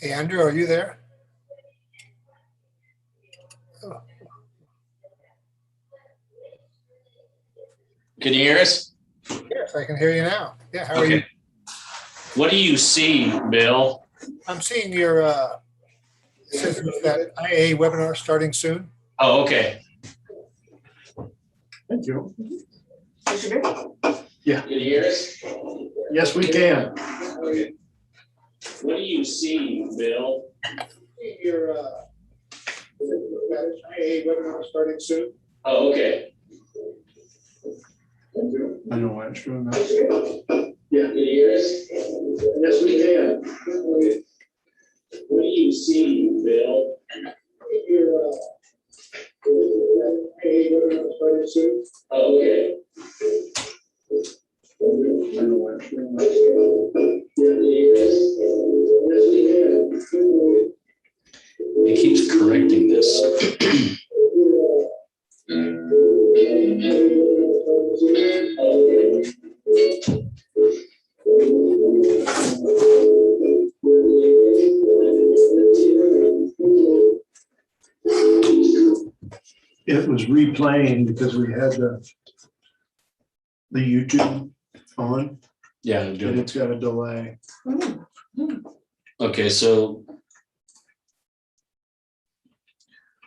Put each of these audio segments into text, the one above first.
Hey, Andrew, are you there? Oh. Can you hear us? Yes, I can hear you now. Yeah, how are you? What do you see, Bill? I'm seeing your it says that IAA webinar starting soon. Oh, okay. Thank you. Yeah. Can you hear us? Yes, we can. Okay. What do you see, Bill? Your IAA webinar starting soon. Oh, okay. I know why it's doing that. Yeah. Can you hear us? Yes, we can. Okay. What do you see, Bill? Your IAA webinar starting soon. Oh, okay. I know why it's doing that. Can you hear us? Yes, we can. It keeps correcting this. It was replaying because we had the YouTube on, Yeah, I'm and doing it. it's got a delay. Okay, so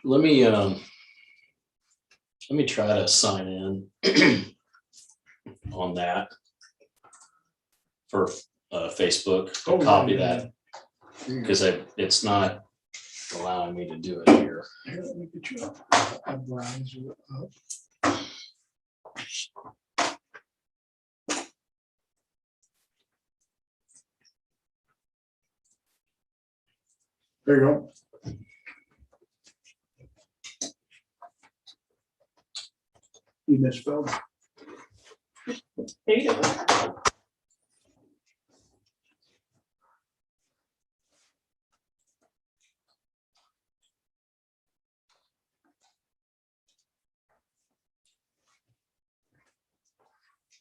let me try to sign in on that for Facebook. Oh, Copy yeah, that because it's not allowing me to do it here. Here, let me get you up. A browser up. There you go. You misspelled. There you go.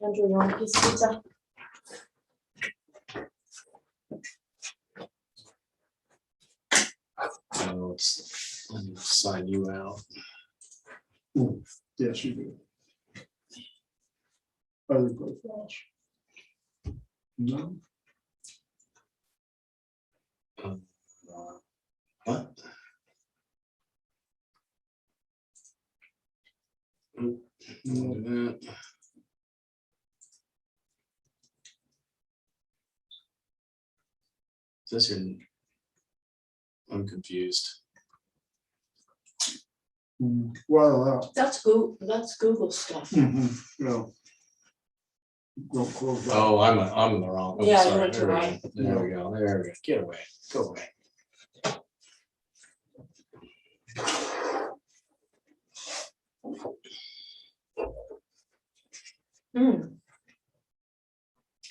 Andrew, you want a piece of pizza? So let me sign you out. Yes, you do. Other profiles. No. What? Don't do that. Is this in? I'm confused. Well, That's Google stuff. no. Don't close that. Oh, I'm in the wrong. Oh, Yeah, you sorry. went to There we right. go. There we go. There we go. Get away. Go away.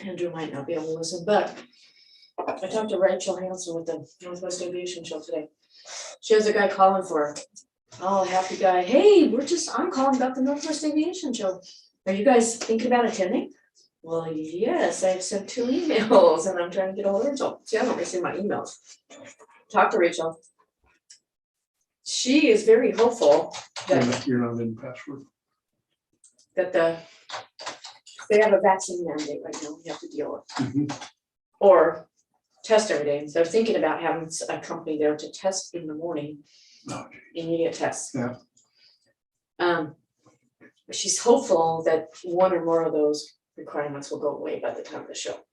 Andrew might not be able to listen, but I talked to Rachel Hansen with the Northwest Aviation Show today. She has a guy calling for her. Oh, happy guy. Hey, I'm calling about the Northwest Aviation Show. Are you guys thinking about attending? Well, yes, I've sent 2 emails and I'm trying to get a hold of Rachel. See, I don't receive my emails. Talk to Rachel. She is very hopeful that You're not in password. they have a vaccine mandate right now we have to deal with. Mhm. Or test every day. So they're thinking about having a company there to test in the morning, No. immediate tests. Yeah. She's hopeful that 1 or more of those requirements will go away by the time of the show.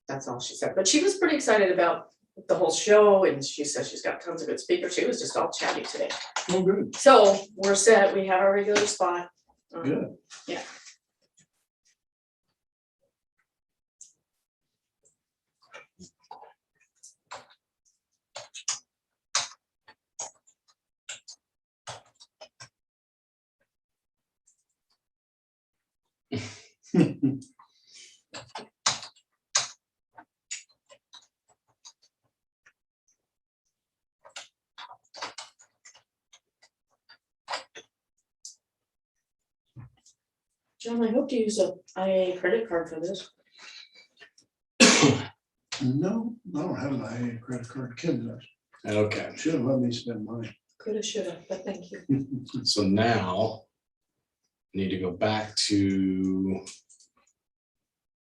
That's all she said. But she was pretty excited about the whole show, and she says she's got tons of good speakers. She was just all chatty today. Oh, good. So we're set. We have our regular spot. Good. Yeah. John, I hope to use a IAA credit card for this. No, I don't have an IA credit card. Kim does. Okay, Should have let me spend money. Coulda, shoulda, but thank you. so now need to go back to,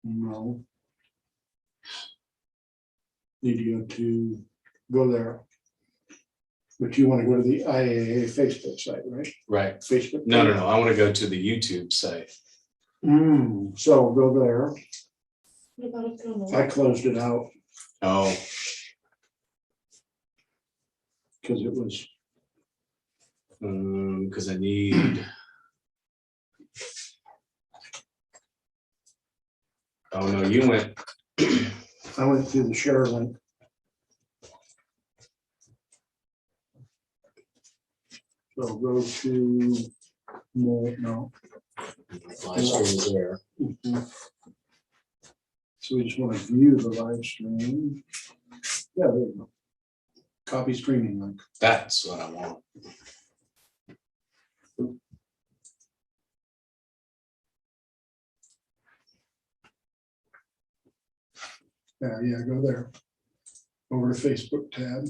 No. Need to go there. But you want to go to the IAA Facebook site, right? right, Facebook. no, I want to go to the YouTube site. So go there. What about if on the I closed it out Oh, because it was, because I need. Oh, no, you went, I went through the share link. So go to more, no. live stream is there. So we just want to view the live stream. Yeah, there you go. Copy streaming link. That's what I want. Yeah, go there. Over to Facebook tab.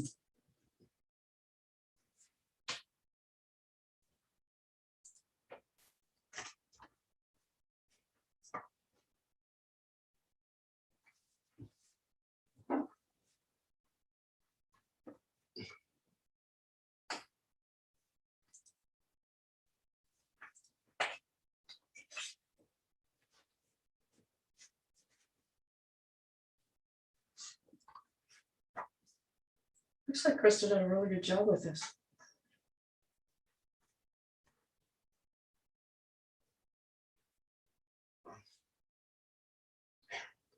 Looks like Krista did a really good job with this.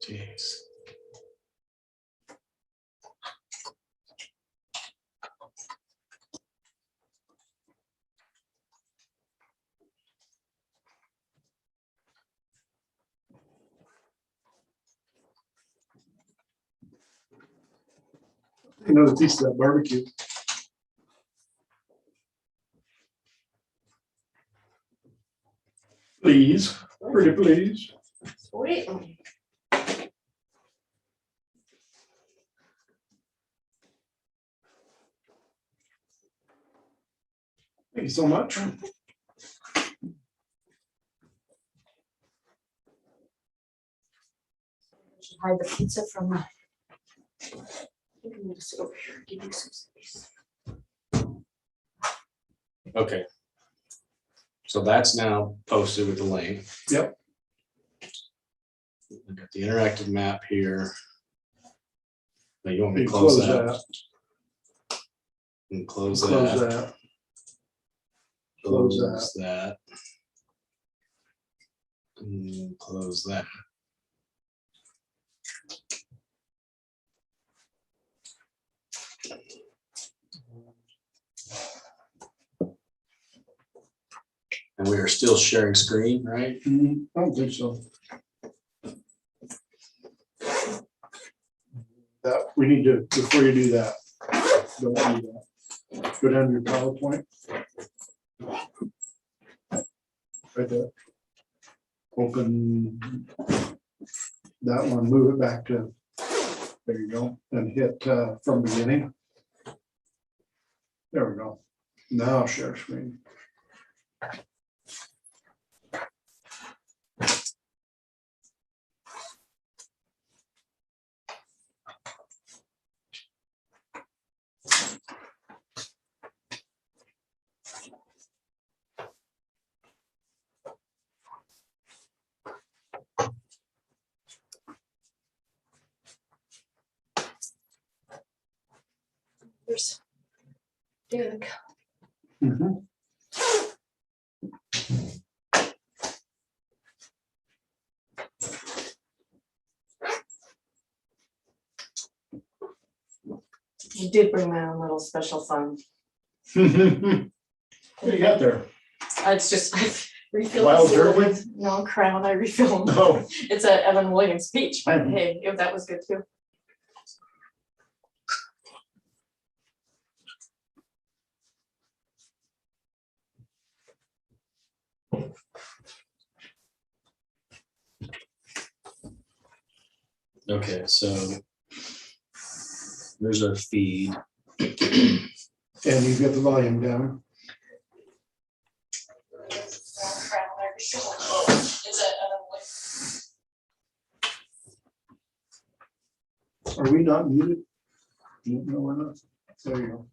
Jeez. Another piece of that barbecue. Please, pretty please. Sweet. Thank you so much. Should hide the pizza from the. You can just sit over here and give you some space. Okay. So that's now posted with the link. Yep. I've got the interactive map here. Now you want me You to close close that? that. And close Close that. that. Close that. Close that. And close that. And we are still sharing screen, right? I don't think so. That, we need to, before you do that, don't do that. Go down to your PowerPoint. Right there. Open that one, move it back to, there you go, and hit from beginning. There we go. Now share screen. There's Derek. Mhm. You did bring my own little special fund. What do you got there? It's just, I refilled Wild the seal turkey? with no Crown, I refilled. No. It's a Evan Williams speech, but Mhm. hey, if that was good too. Okay, so there's our feed. And you've got the volume down. Are we not muted? No, we're not. There you go.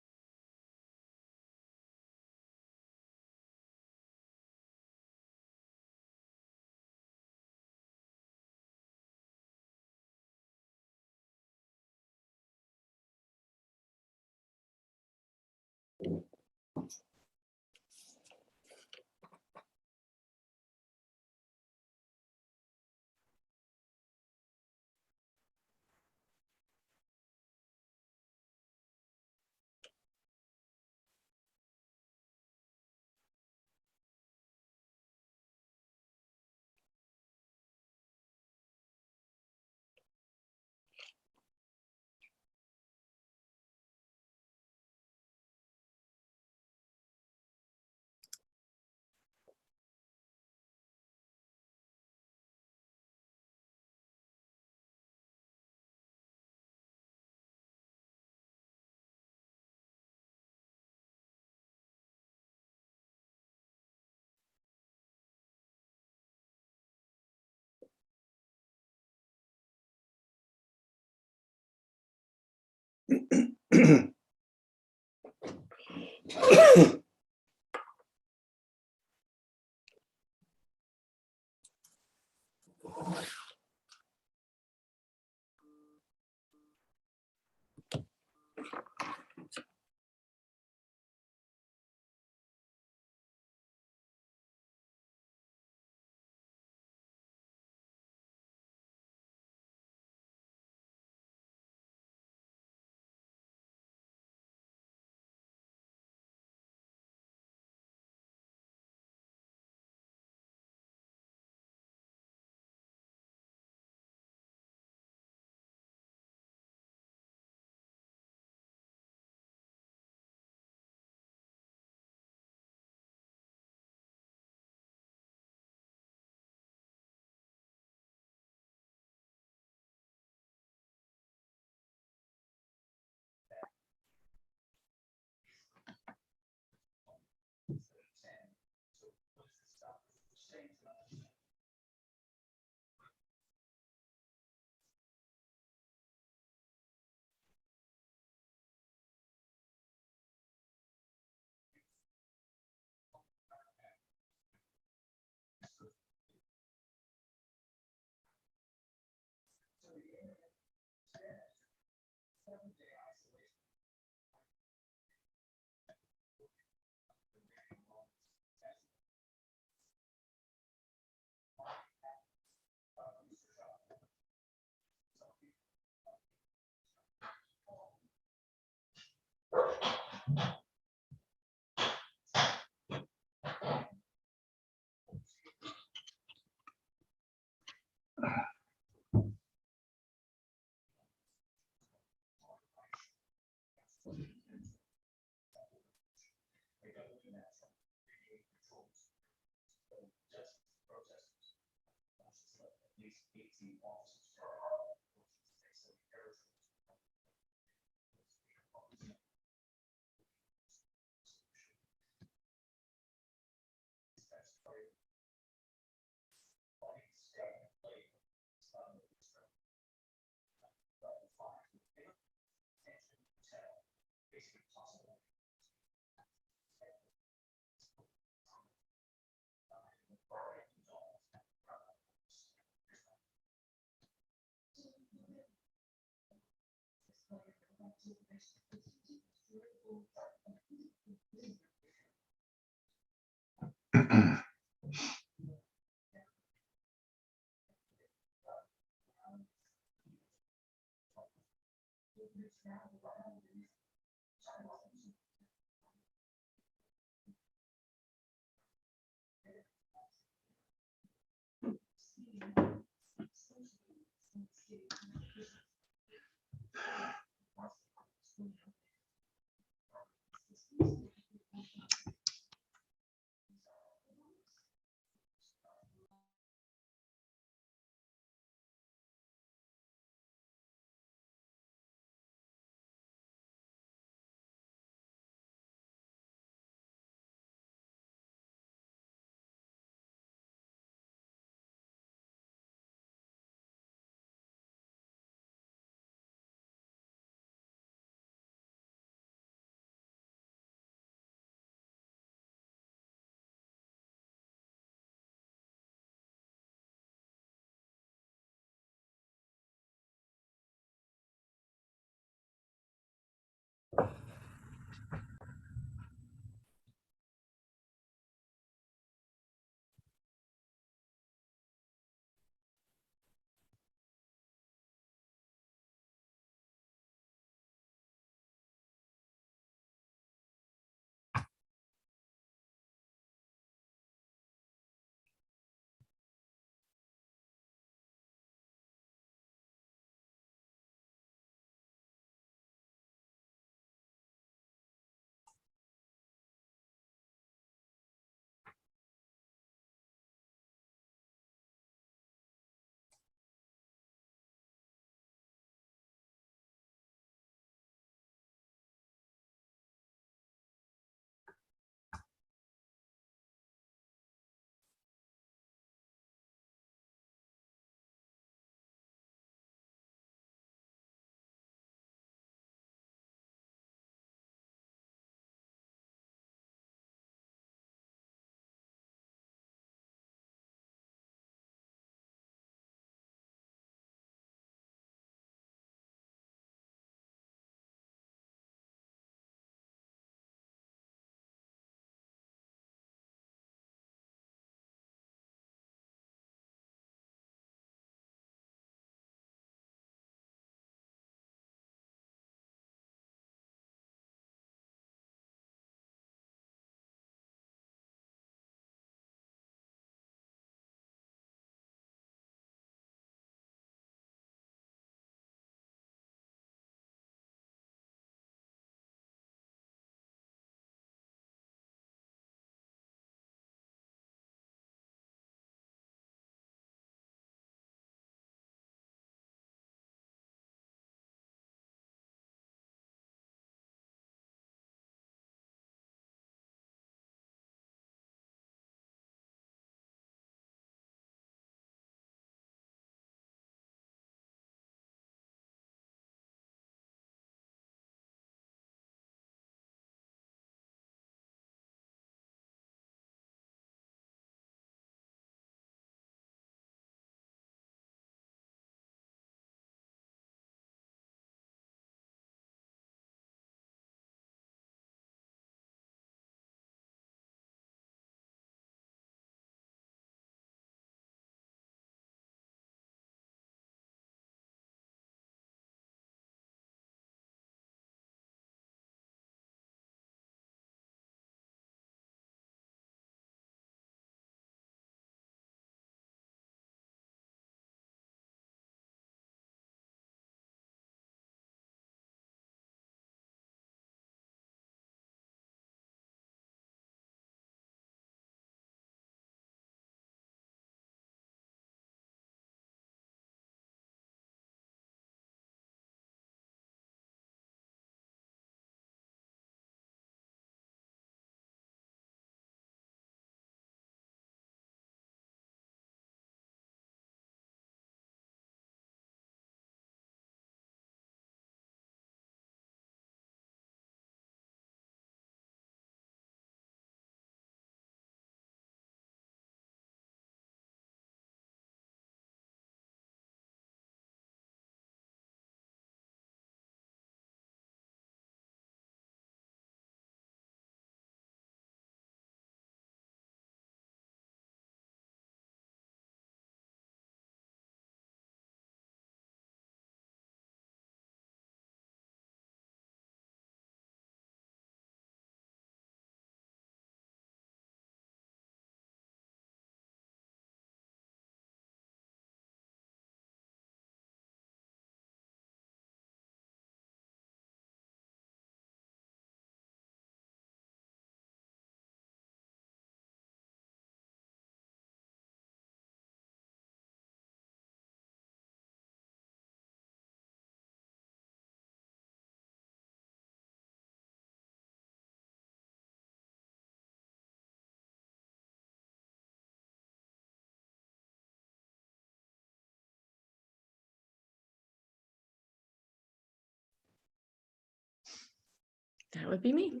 That would be me.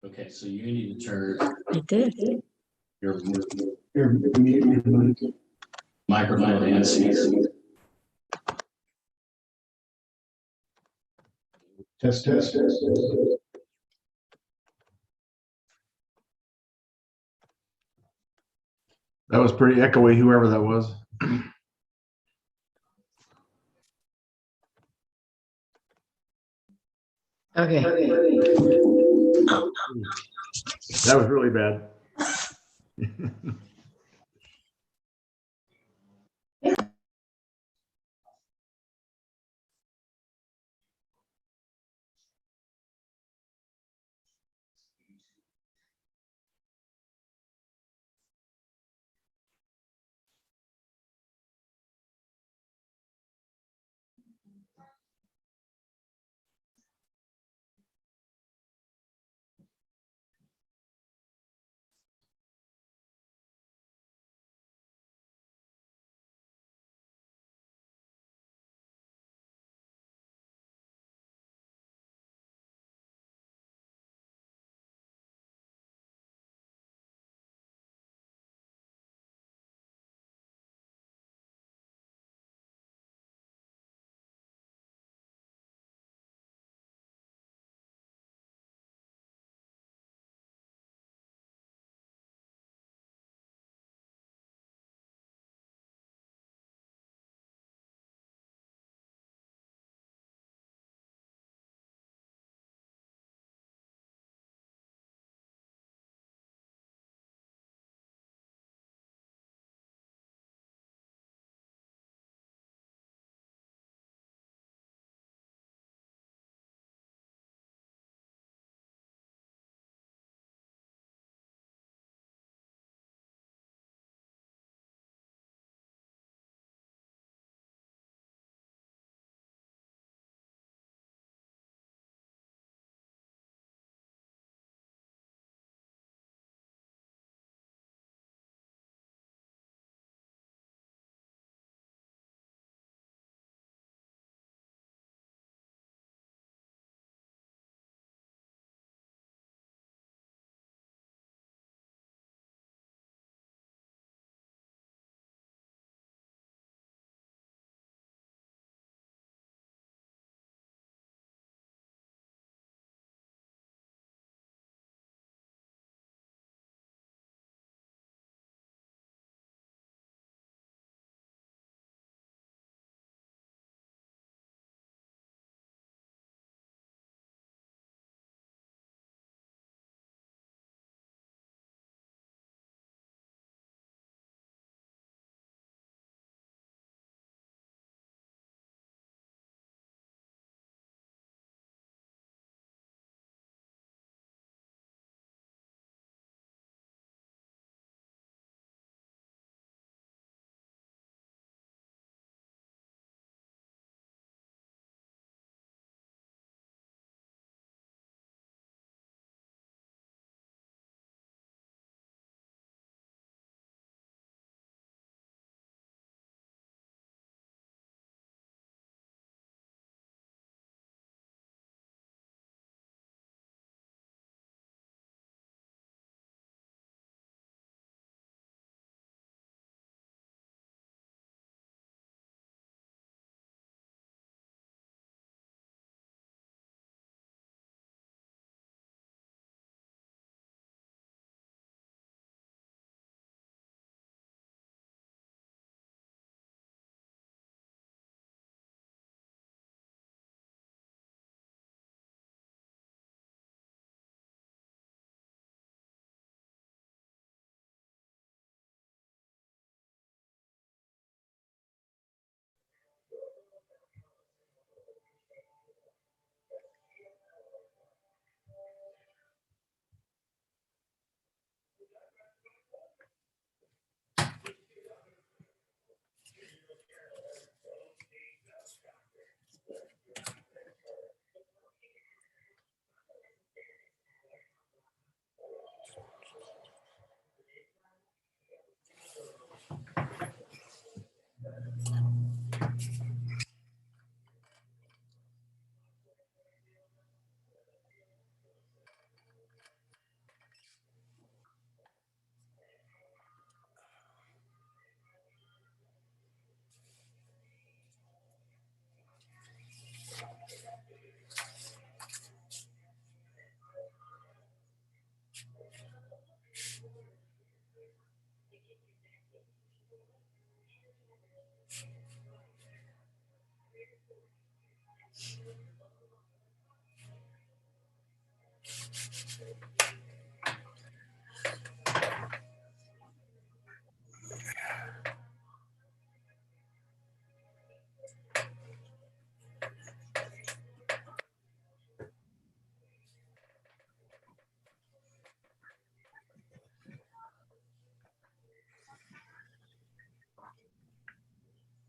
Okay, so you need to turn I did. your Your mute. microphone and speaker. Test. That was pretty echoey, whoever that was. Okay. That was really bad.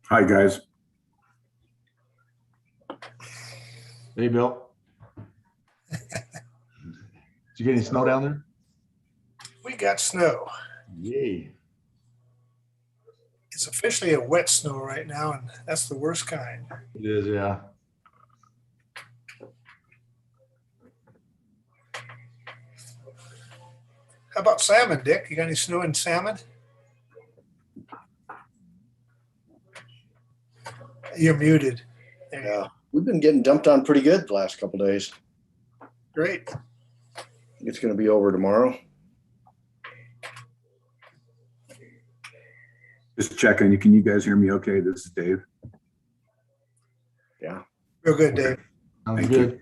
Hi, guys. Hey, Bill. Did you get any snow down there? We got snow. Yay. It's officially a wet snow right now, and that's the worst kind. It is, yeah. How about salmon, Dick? You got any snow in salmon? You're muted. There you go. Yeah, we've been getting dumped on pretty good the last couple days. Great. It's going to be over tomorrow. Just checking. Can you guys hear me okay? This is Dave. Yeah. Real good, Dave. Sounds Thank good.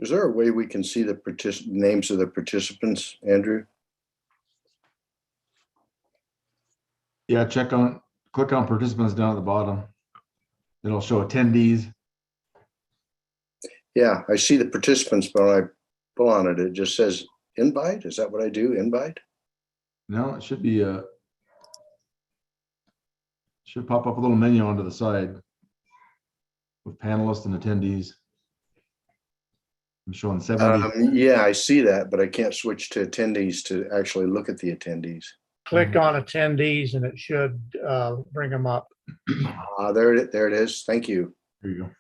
Is there a way we can see the names of the participants, Andrew? Yeah, click on participants down at the bottom. It'll show attendees. Yeah, I see the participants, but when I pull on it, it just says invite. Is that what I do? Invite? No, it should be should pop up a little menu onto the side with panelists and attendees. I'm showing 70. Yeah, I see that, but I can't switch to attendees to actually look at the attendees. Click on attendees and it should bring them up. There it is. Thank you. There you go.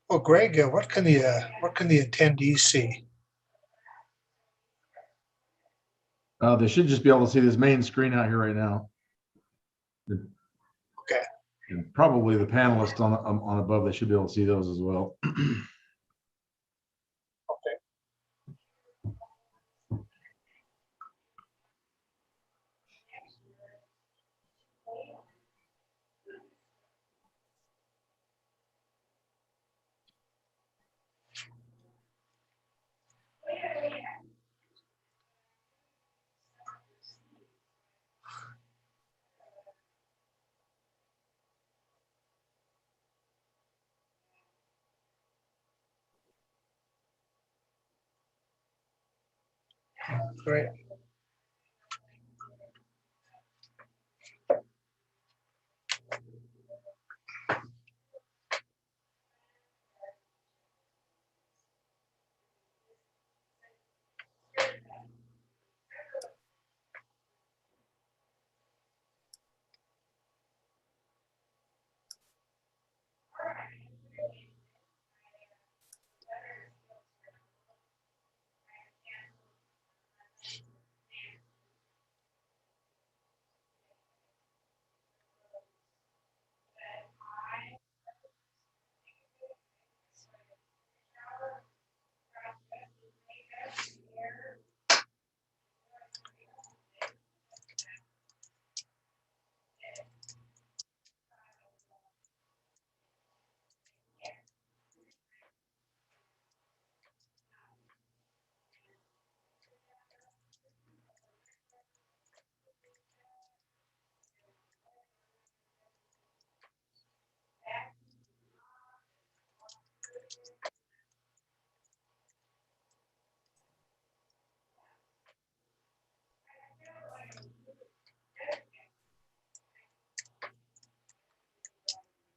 Well, Greg, what can the attendees see? They should just be able to see this main screen out here right now. Okay. And probably the panelists on above, they should be able to see those as well. great.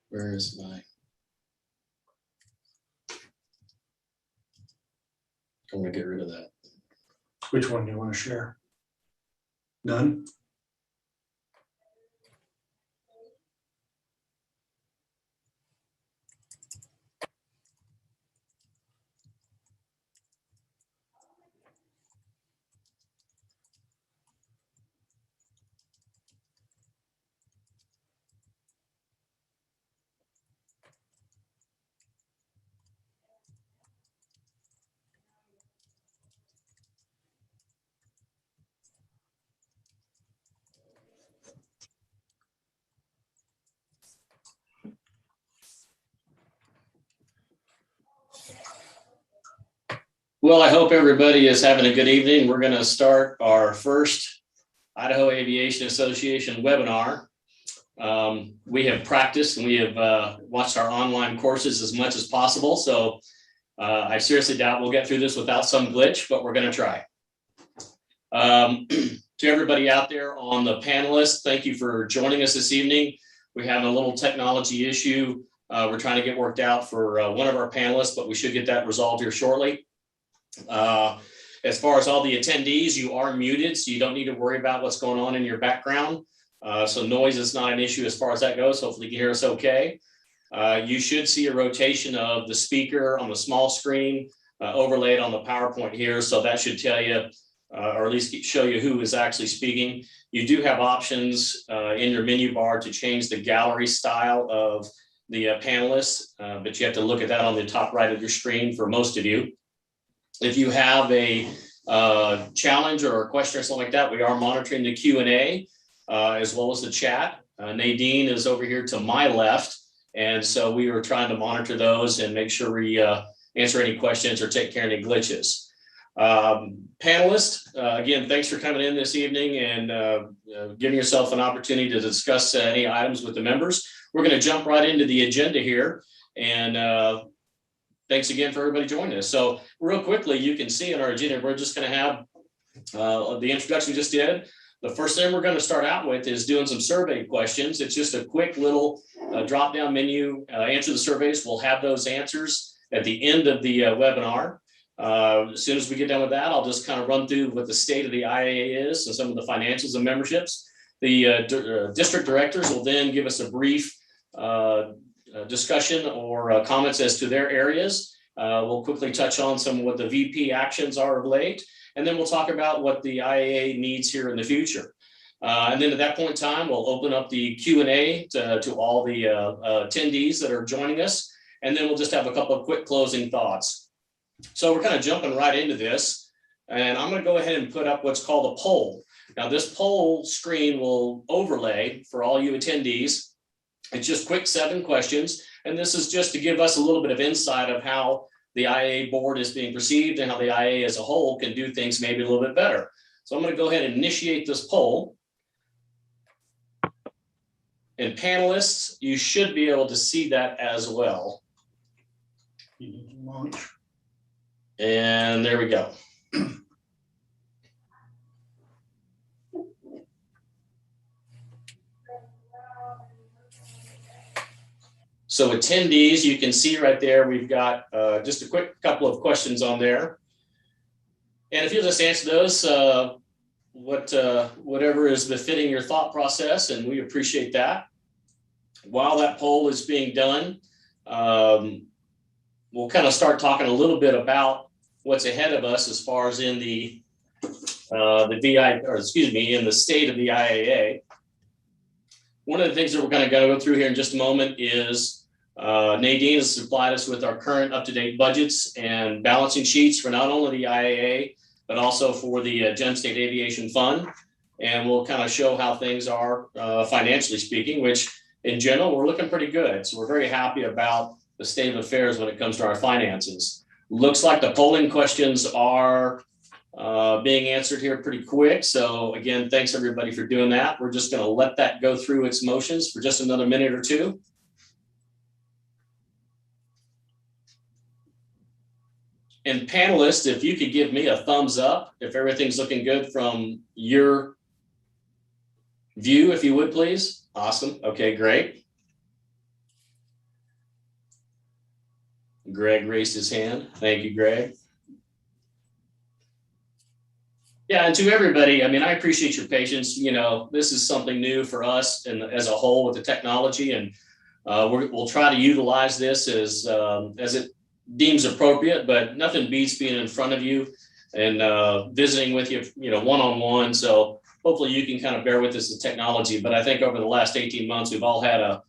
Where is my? I'm gonna get rid of that. Which one do you want to share? None? Well, I hope everybody is having a good evening. We're going to start our first Idaho Aviation Association webinar. We have practiced and we have watched our online courses as much as possible. So I seriously doubt we'll get through this without some glitch, but we're going to try. To everybody out there on the panelists, thank you for joining us this evening. We have a little technology issue we're trying to get worked out for one of our panelists, but we should get that resolved here shortly. As far as all the attendees, you are muted, so you don't need to worry about what's going on in your background. So noise is not an issue as far as that goes. Hopefully you can hear us okay. You should see a rotation of the speaker on the small screen overlaid on the PowerPoint here. So that should tell you, or at least show you who is actually speaking. You do have options in your menu bar to change the gallery style of the panelists, but you have to look at that on the top right of your screen for most of you. If you have a challenge or a question or something like that, we are monitoring the Q&A as well as the chat. Nadine is over here to my left. And so we are trying to monitor those and make sure we answer any questions or take care of any glitches. Panelists, again, thanks for coming in this evening and giving yourself an opportunity to discuss any items with the members. We're going to jump right into the agenda here. And thanks again for everybody joining us. So real quickly, you can see in our agenda, we're just going to have the introduction we just did. The first thing we're going to start out with is doing some survey questions. It's just a quick little drop-down menu, answer the surveys. We'll have those answers at the end of the webinar. As soon as we get done with that, I'll just kind of run through what the state of the IAA is and some of the financials and memberships. The district directors will then give us a brief discussion or comments as to their areas. We'll quickly touch on some of what the VP actions are of late, and then we'll talk about what the IAA needs here in the future. And then at that point in time, we'll open up the Q&A to all the attendees that are joining us, and then we'll just have a couple of quick closing thoughts. So we're kind of jumping right into this, and I'm going to go ahead and put up what's called a poll. Now this poll screen will overlay for all you attendees. It's just quick 7 questions, and this is just to give us a little bit of insight of how the IAA board is being perceived and how the IAA as a whole can do things maybe a little bit better. So I'm going to go ahead and initiate this poll. And panelists, you should be able to see that as well. Launch. And there we go. So attendees, you can see right there, we've got just a quick couple of questions on there. And if you'll just answer those, whatever is befitting your thought process, and we appreciate that. While that poll is being done, we'll kind of start talking a little bit about what's ahead of us as far as in the in the state of the IAA. One of the things that we're going to go through here in just a moment is Nadine has supplied us with our current up-to-date budgets and balancing sheets for not only the IAA, but also for the Gem State Aviation Fund. And we'll kind of show how things are financially speaking, which in general, we're looking pretty good. So we're very happy about the state of affairs when it comes to our finances. Looks like the polling questions are being answered here pretty quick. So again, thanks everybody for doing that. We're just going to let that go through its motions for just another minute or two. And panelists, if you could give me a thumbs up, if everything's looking good from your view, if you would, please. Awesome. Okay, great. Greg raised his hand. Thank you, Greg. Yeah, and to everybody, I mean, I appreciate your patience. You know, this is something new for us and as a whole with the technology, and we'll try to utilize this as it deems appropriate, but nothing beats being in front of you and visiting with you, you know, one-on-one. So hopefully you can kind of bear with us the technology. But I think over the last 18 months, we've all had a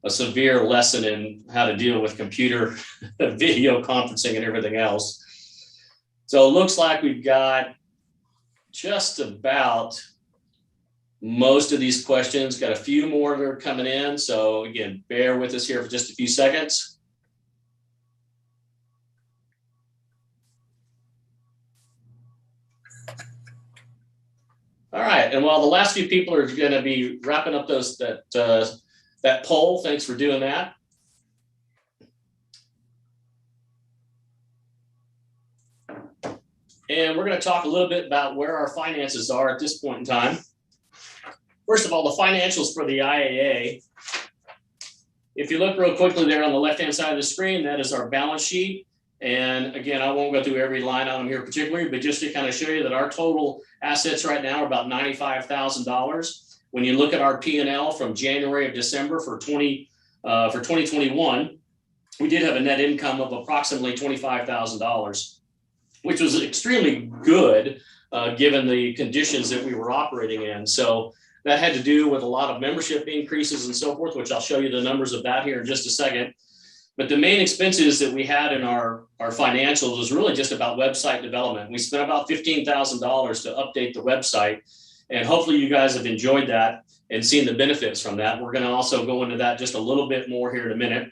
severe lesson in how to deal with computer video conferencing and everything else. So it looks like we've got just about most of these questions, got a few more that are coming in. So again, bear with us here for just a few seconds. All right, and while the last few people are going to be wrapping up that poll, thanks for doing that. And we're going to talk a little bit about where our finances are at this point in time. First of all, the financials for the IAA. If you look real quickly there on the left-hand side of the screen, that is our balance sheet. And again, I won't go through every line on them here particularly, but just to kind of show you that our total assets right now are about $95,000. When you look at our P&L from January of December for 2021, we did have a net income of approximately $25,000, which was extremely good given the conditions that we were operating in. So that had to do with a lot of membership increases and so forth, which I'll show you the numbers of that here in just a second. But the main expenses that we had in our financials was really just about website development. We spent about $15,000 to update the website, and hopefully you guys have enjoyed that and seen the benefits from that. We're going to also go into that just a little bit more here in a minute.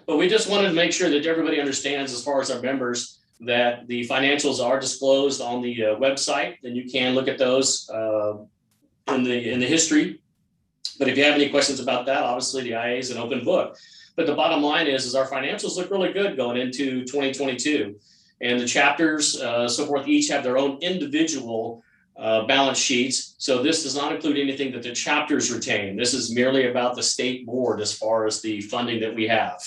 But we just wanted to make sure that everybody understands, as far as our members, that the financials are disclosed on the website, and you can look at those in the history. But if you have any questions about that, obviously the IA is an open book. But the bottom line is our financials look really good going into 2022. And the chapters, so forth, each have their own individual balance sheets. So this does not include anything that the chapters retain. This is merely about the state board as far as the funding that we have.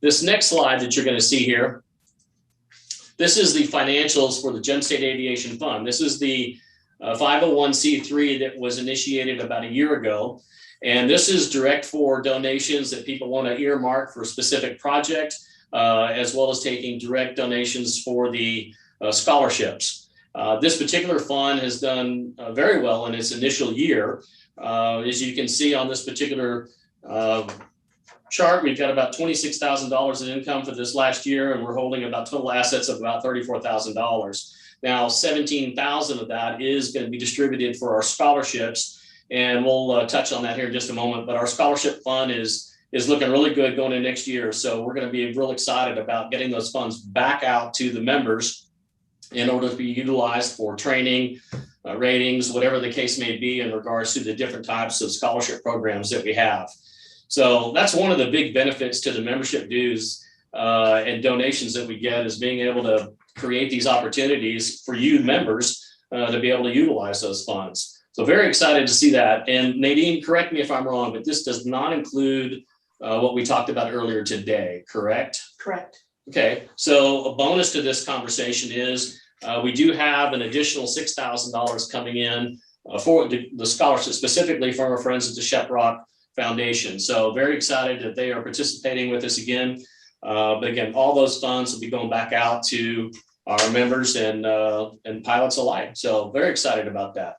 This next slide that you're going to see here, this is the financials for the Gem State Aviation Fund. This is the 501c3 that was initiated about a year ago. And this is direct for donations that people want to earmark for a specific project, as well as taking direct donations for the scholarships. This particular fund has done very well in its initial year. As you can see on this particular chart, we've got about $26,000 in income for this last year, and we're holding about total assets of about $34,000. Now, $17,000 of that is going to be distributed for our scholarships. And we'll touch on that here in just a moment. But our scholarship fund is looking really good going into next year. So we're going to be real excited about getting those funds back out to the members in order to be utilized for training, ratings, whatever the case may be in regards to the different types of scholarship programs that we have. So that's one of the big benefits to the membership dues and donations that we get, is being able to create these opportunities for you members to be able to utilize those funds. So very excited to see that. And Nadine, correct me if I'm wrong, but this does not include what we talked about earlier today, correct? Correct. Okay, so a bonus to this conversation is we do have an additional $6,000 coming in for the scholarship, specifically from our friends at the Sheprock Foundation. So very excited that they are participating with us again. But again, all those funds will be going back out to our members and pilots alike. So very excited about that.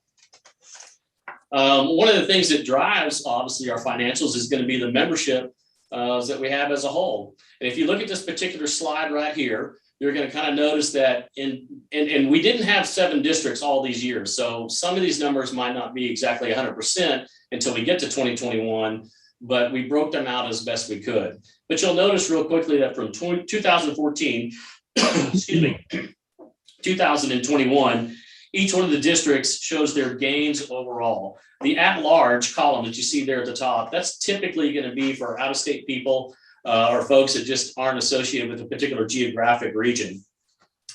One of the things that drives obviously our financials is going to be the membership that we have as a whole. And if you look at this particular slide right here, you're going to kind of notice that and we didn't have 7 districts all these years. So some of these numbers might not be exactly 100% until we get to 2021, but we broke them out as best we could. But you'll notice real quickly that from 2014, excuse me, 2021, each one of the districts shows their gains overall. The at-large column that you see there at the top, that's typically going to be for out-of-state people or folks that just aren't associated with a particular geographic region.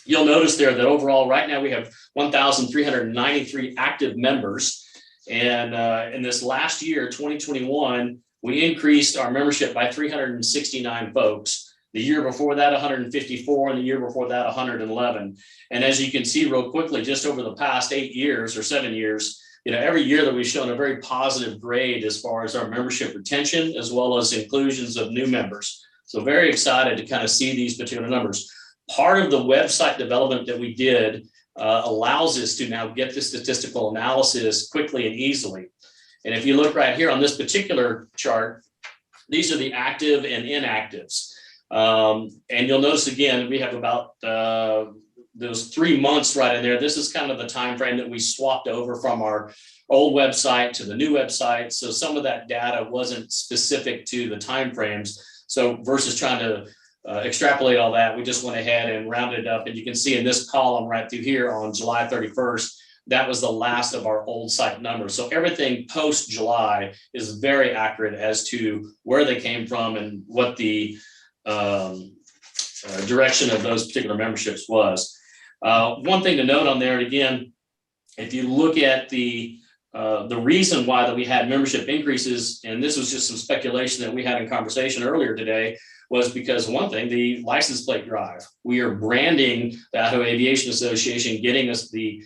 You'll notice there that overall right now we have 1,393 active members. And in this last year, 2021, we increased our membership by 369 folks. The year before that, 154, and the year before that, 111. And as you can see real quickly, just over the past 8 years or 7 years, every year that we've shown a very positive grade as far as our membership retention, as well as inclusions of new members. So very excited to kind of see these particular numbers. Part of the website development that we did allows us to now get the statistical analysis quickly and easily. And if you look right here on this particular chart, these are the active and inactives. And you'll notice again, we have about those 3 months right in there. This is kind of the time frame that we swapped over from our old website to the new website. So some of that data wasn't specific to the time frames. So versus trying to extrapolate all that, we just went ahead and rounded it up. And you can see in this column right through here on July 31st, that was the last of our old site numbers. So everything post July is very accurate as to where they came from and what the direction of those particular memberships was. One thing to note on there, again, if you look at the reason why that we had membership increases, and this was just some speculation that we had in conversation earlier today, was because one thing, the license plate drive. We are branding the Idaho Aviation Association, getting us the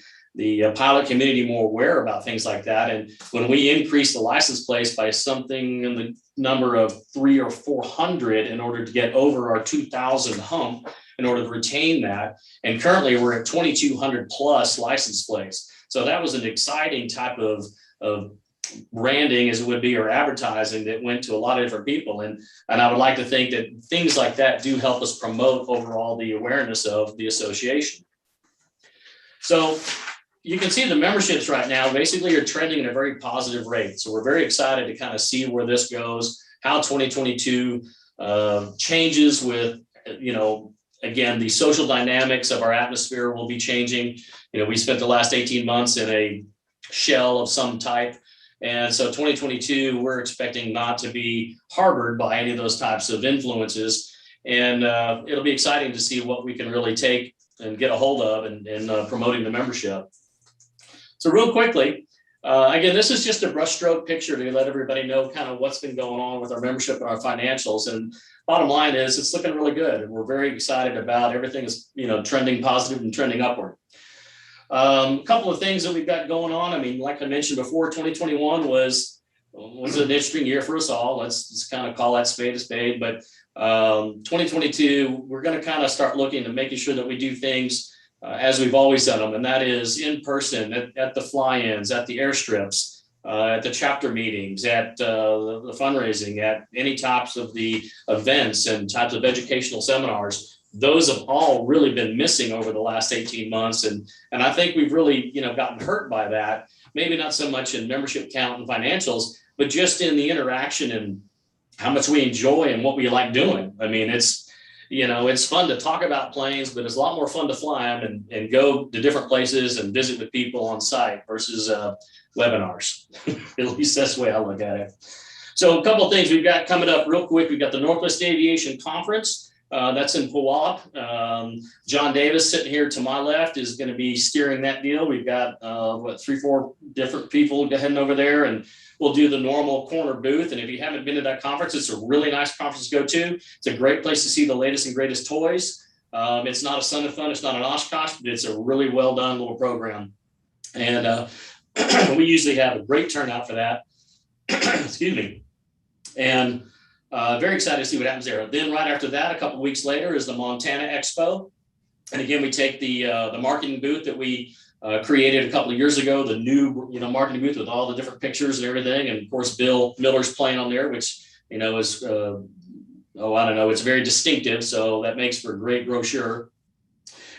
pilot community more aware about things like that. And when we increase the license plates by something in the number of 300 or 400 in order to get over our 2,000 hump, in order to retain that. And currently we're at 2,200 plus license plates. So that was an exciting type of branding, as it would be, or advertising that went to a lot of different people. And I would like to think that things like that do help us promote overall the awareness of the association. So you can see the memberships right now basically are trending at a very positive rate. So we're very excited to kind of see where this goes, how 2022 changes with, again, the social dynamics of our atmosphere will be changing. We spent the last 18 months in a shell of some type. And so 2022, we're expecting not to be harbored by any of those types of influences. And it'll be exciting to see what we can really take and get a hold of in promoting the membership. So real quickly, again, this is just a brushstroke picture to let everybody know kind of what's been going on with our membership and our financials. And bottom line is it's looking really good. And we're very excited about everything is, trending positive and trending upward. A couple of things that we've got going on. I mean, like I mentioned before, 2021 was an interesting year for us all. Let's kind of call that spade a spade. But 2022, we're going to kind of start looking and making sure that we do things as we've always done them. And that is in person, at the fly-ins, at the airstrips, at the chapter meetings, at the fundraising, at any types of the events and types of educational seminars. Those have all really been missing over the last 18 months. And I think we've really, gotten hurt by that. Maybe not so much in membership count and financials, but just in the interaction and how much we enjoy and what we like doing. I mean, it's fun to talk about planes, but it's a lot more fun to fly them and go to different places and visit with people on site versus webinars. At least that's the way I look at it. So a couple of things we've got coming up real quick. We've got the Northwest Aviation Conference. That's in Puyallup. John Davis sitting here to my left is going to be steering that deal. We've got 3-4 different people heading over there, and we'll do the normal corner booth. And if you haven't been to that conference, it's a really nice conference to go to. It's a great place to see the latest and greatest toys. It's not a Sun and Fun, it's not an Oshkosh, but it's a really well done little program. And we usually have a great turnout for that. Excuse me. And very excited to see what happens there. Then right after that, a couple of weeks later, is the Montana Expo. And again, we take the marketing booth that we created a couple of years ago, the new marketing booth with all the different pictures and everything. And of course, Bill Miller's playing on there, which is I don't know, it's very distinctive. So that makes for a great brochure.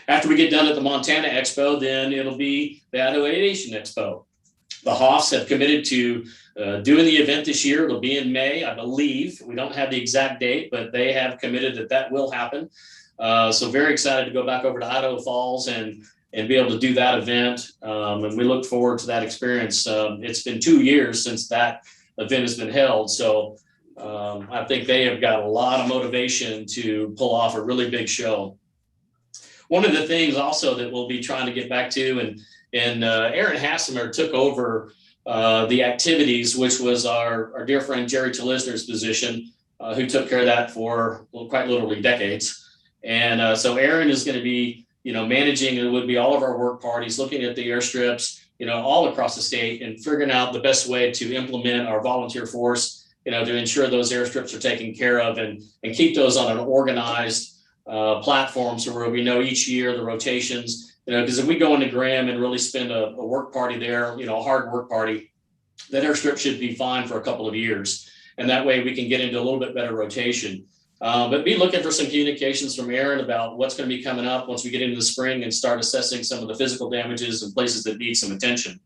After we get done at the Montana Expo, then it'll be the Idaho Aviation Expo. The Hoffs have committed to doing the event this year. It'll be in May, I believe. We don't have the exact date, but they have committed that will happen. So very excited to go back over to Idaho Falls and be able to do that event. And we look forward to that experience. It's been 2 years since that event has been held. So I think they have got a lot of motivation to pull off a really big show. One of the things also that we'll be trying to get back to, and Aaron Hassemer took over the activities, which was our dear friend Jerry Talisner's position, who took care of that for quite literally decades. And so Aaron is going to be, managing, it would be all of our work parties, looking at the airstrips, all across the state and figuring out the best way to implement our volunteer force, to ensure those airstrips are taken care of and keep those on an organized platform. So where we know each year the rotations, because if we go into Graham and really spend a work party there, a hard work party, that airstrip should be fine for a couple of years. And that way we can get into a little bit better rotation. But be looking for some communications from Aaron about what's going to be coming up once we get into the spring and start assessing some of the physical damages and places that need some attention.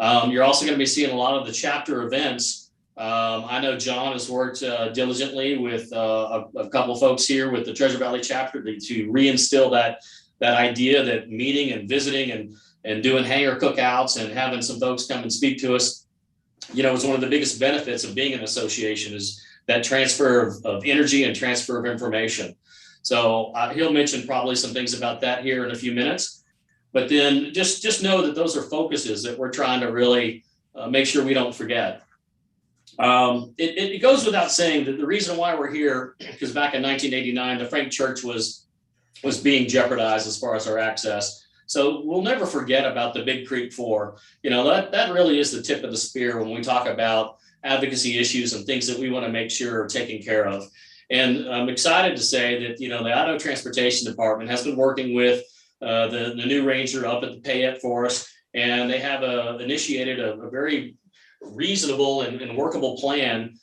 You're also going to be seeing a lot of the chapter events. I know John has worked diligently with a couple of folks here with the Treasure Valley chapter to reinstill that idea that meeting and visiting and doing hangar cookouts and having some folks come and speak to us, is one of the biggest benefits of being an association, is that transfer of energy and transfer of information. So he'll mention probably some things about that here in a few minutes, but then just know that those are focuses that we're trying to really make sure we don't forget. It goes without saying that the reason why we're here, because back in 1989, the Frank Church was being jeopardized as far as our access. So we'll never forget about the Big Creek 4. That really is the tip of the spear when we talk about advocacy issues and things that we want to make sure are taken care of. And I'm excited to say that, the Idaho Transportation Department has been working with the new ranger up at the Payette for us, and they have initiated a very reasonable and workable plan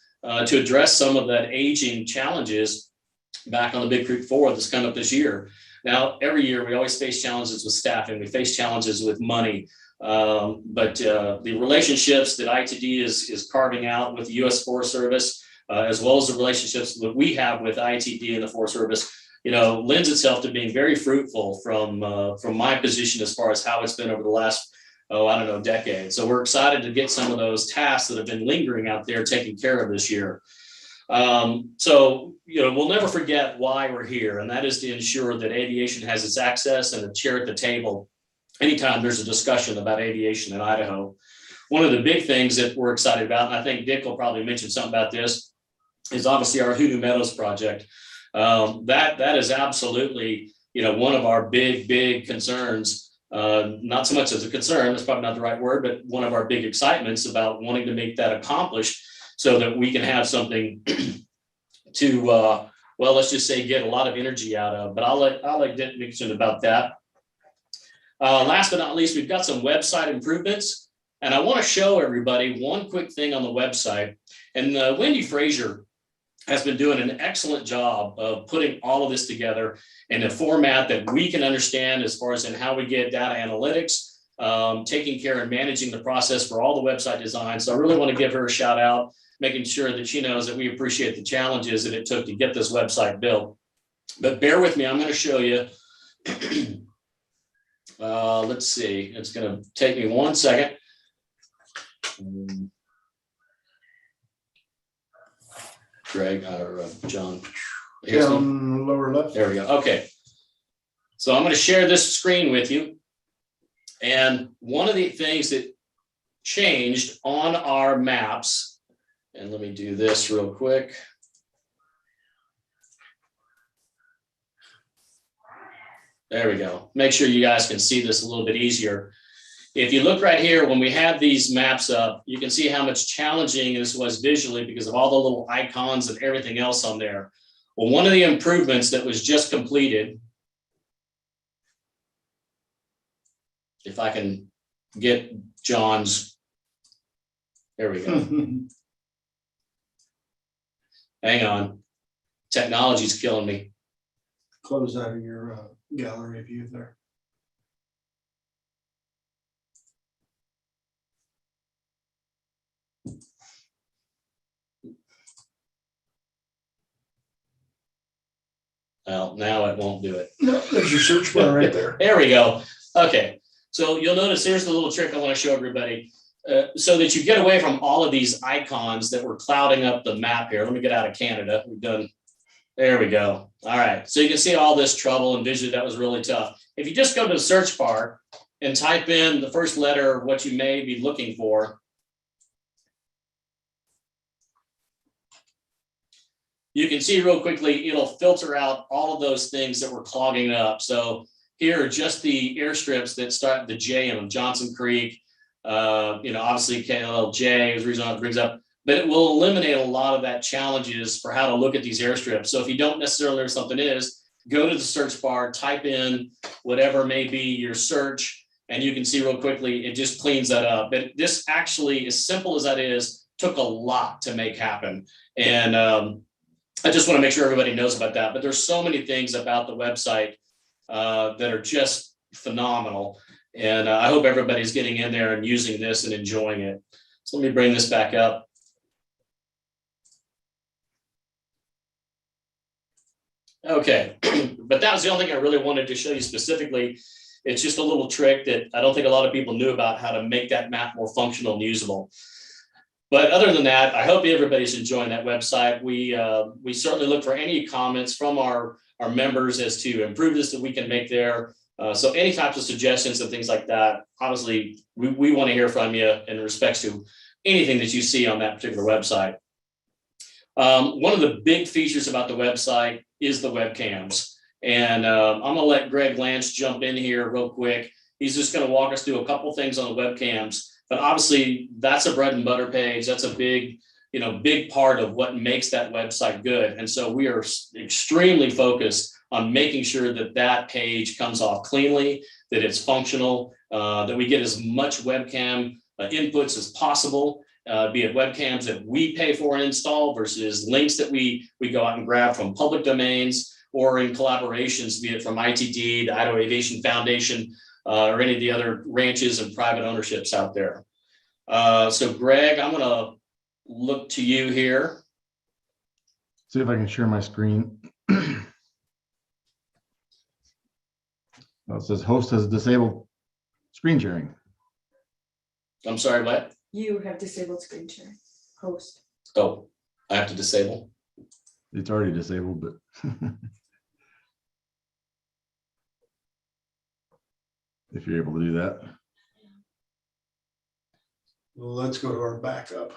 to address some of that aging challenges back on the Big Creek 4 that's coming up this year. Now, every year we always face challenges with staffing, we face challenges with money, but the relationships that ITD is carving out with the U.S. Forest Service, as well as the relationships that we have with ITD and the Forest Service, lends itself to being very fruitful from my position as far as how it's been over the last, decade. So we're excited to get some of those tasks that have been lingering out there taken care of this year. So, we'll never forget why we're here, and that is to ensure that aviation has its access and a chair at the table anytime there's a discussion about aviation in Idaho. One of the big things that we're excited about, and I think Dick will probably mention something about this, is obviously our Hoodoo Meadows project. That is absolutely, one of our big concerns. Not so much as a concern, that's probably not the right word, but one of our big excitements about wanting to make that accomplished so that we can have something to, let's just say, get a lot of energy out of. But I'll let Dick mention about that. Last but not least, we've got some website improvements, and I want to show everybody one quick thing on the website. And Wendy Frazier has been doing an excellent job of putting all of this together in a format that we can understand as far as in how we get data analytics, taking care and managing the process for all the website design. So I really want to give her a shout out, making sure that she knows that we appreciate the challenges that it took to get this website built. But bear with me, I'm going to show you. Let's see, it's going to take me 1 second. Greg or John. Here's me. Down lower left. There we go. Okay. So I'm going to share this screen with you. And one of the things that changed on our maps, and let me do this real quick. There we go. Make sure you guys can see this a little bit easier. If you look right here, when we have these maps up, you can see how much challenging this was visually because of all the little icons and everything else on there. Well, one of the improvements that was just completed, if I can get John's, there we go. Hang on. Technology's killing me. Close out of your gallery view there. Well, now it won't do it. No, there's your search bar right there. There we go. Okay, so you'll notice here's the little trick I want to show everybody. So that you get away from all of these icons that were clouding up the map here. Let me get out of Canada. We've done, there we go. All right, so you can see all this trouble and visually that was really tough. If you just go to the search bar and type in the first letter of what you may be looking for, you can see real quickly, it'll filter out all of those things that were clogging it up. So here are just the airstrips that start the J in them, Johnson Creek, obviously KLJ is the reason it brings up, but it will eliminate a lot of that challenges for how to look at these airstrips. So if you don't necessarily know where something is, go to the search bar, type in whatever may be your search, and you can see real quickly, it just cleans that up. But this actually, as simple as that is, took a lot to make happen. And I just want to make sure everybody knows about that. But there's so many things about the website that are just phenomenal. And I hope everybody's getting in there and using this and enjoying it. So let me bring this back up. Okay, but that was the only thing I really wanted to show you specifically. It's just a little trick that I don't think a lot of people knew about, how to make that map more functional and usable. But other than that, I hope everybody's enjoying that website. We certainly look for any comments from our members as to improvements that we can make there. So any types of suggestions and things like that, obviously, we want to hear from you in respects to anything that you see on that particular website. One of the big features about the website is the webcams. And I'm going to let Greg Lance jump in here real quick. He's just going to walk us through a couple things on the webcams. But obviously, that's a bread and butter page. That's a big part of what makes that website good. And so we are extremely focused on making sure that that page comes off cleanly, that it's functional, that we get as much webcam inputs as possible, be it webcams that we pay for and install versus links that we go out and grab from public domains or in collaborations, be it from ITD, the Idaho Aviation Foundation, or any of the other ranches and private ownerships out there. So Greg, I'm going to look to you here. See if I can share my screen. Well, it says host has disabled screen sharing. I'm sorry, what? You have disabled screen share, host. Oh, I have to disable. It's already disabled, but if you're able to do that. Well, let's go to our backup.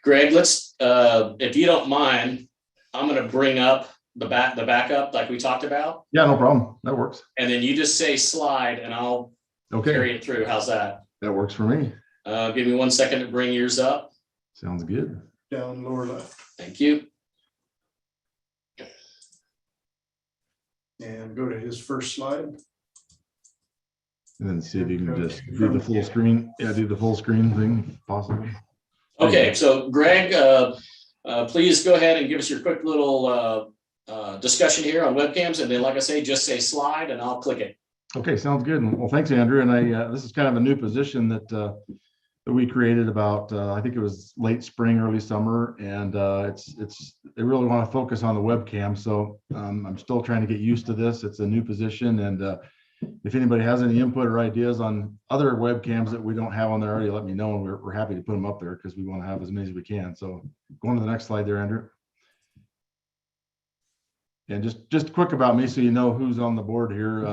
Greg, let's, if you don't mind, I'm going to bring up the backup like we talked about. Yeah, no problem. That works. And then you just say slide and I'll carry it through. How's that? That works for me. Give me 1 second to bring yours up. Sounds good. Down lower left. Thank you. And go to his first slide. And then see if you can just do the full screen. Yeah, do the full screen thing if possible. Okay, so Greg, please go ahead and give us your quick little discussion here on webcams. And then, like I say, just say slide and I'll click it. Okay, sounds good. Well, thanks, Andrew. And this is kind of a new position that we created about, I think it was late spring, early summer. And they really want to focus on the webcam. So I'm still trying to get used to this. It's a new position. And if anybody has any input or ideas on other webcams that we don't have on there already, let me know. And we're happy to put them up there because we want to have as many as we can. So going to the next slide there, Andrew. And just quick about me, so you know who's on the board here.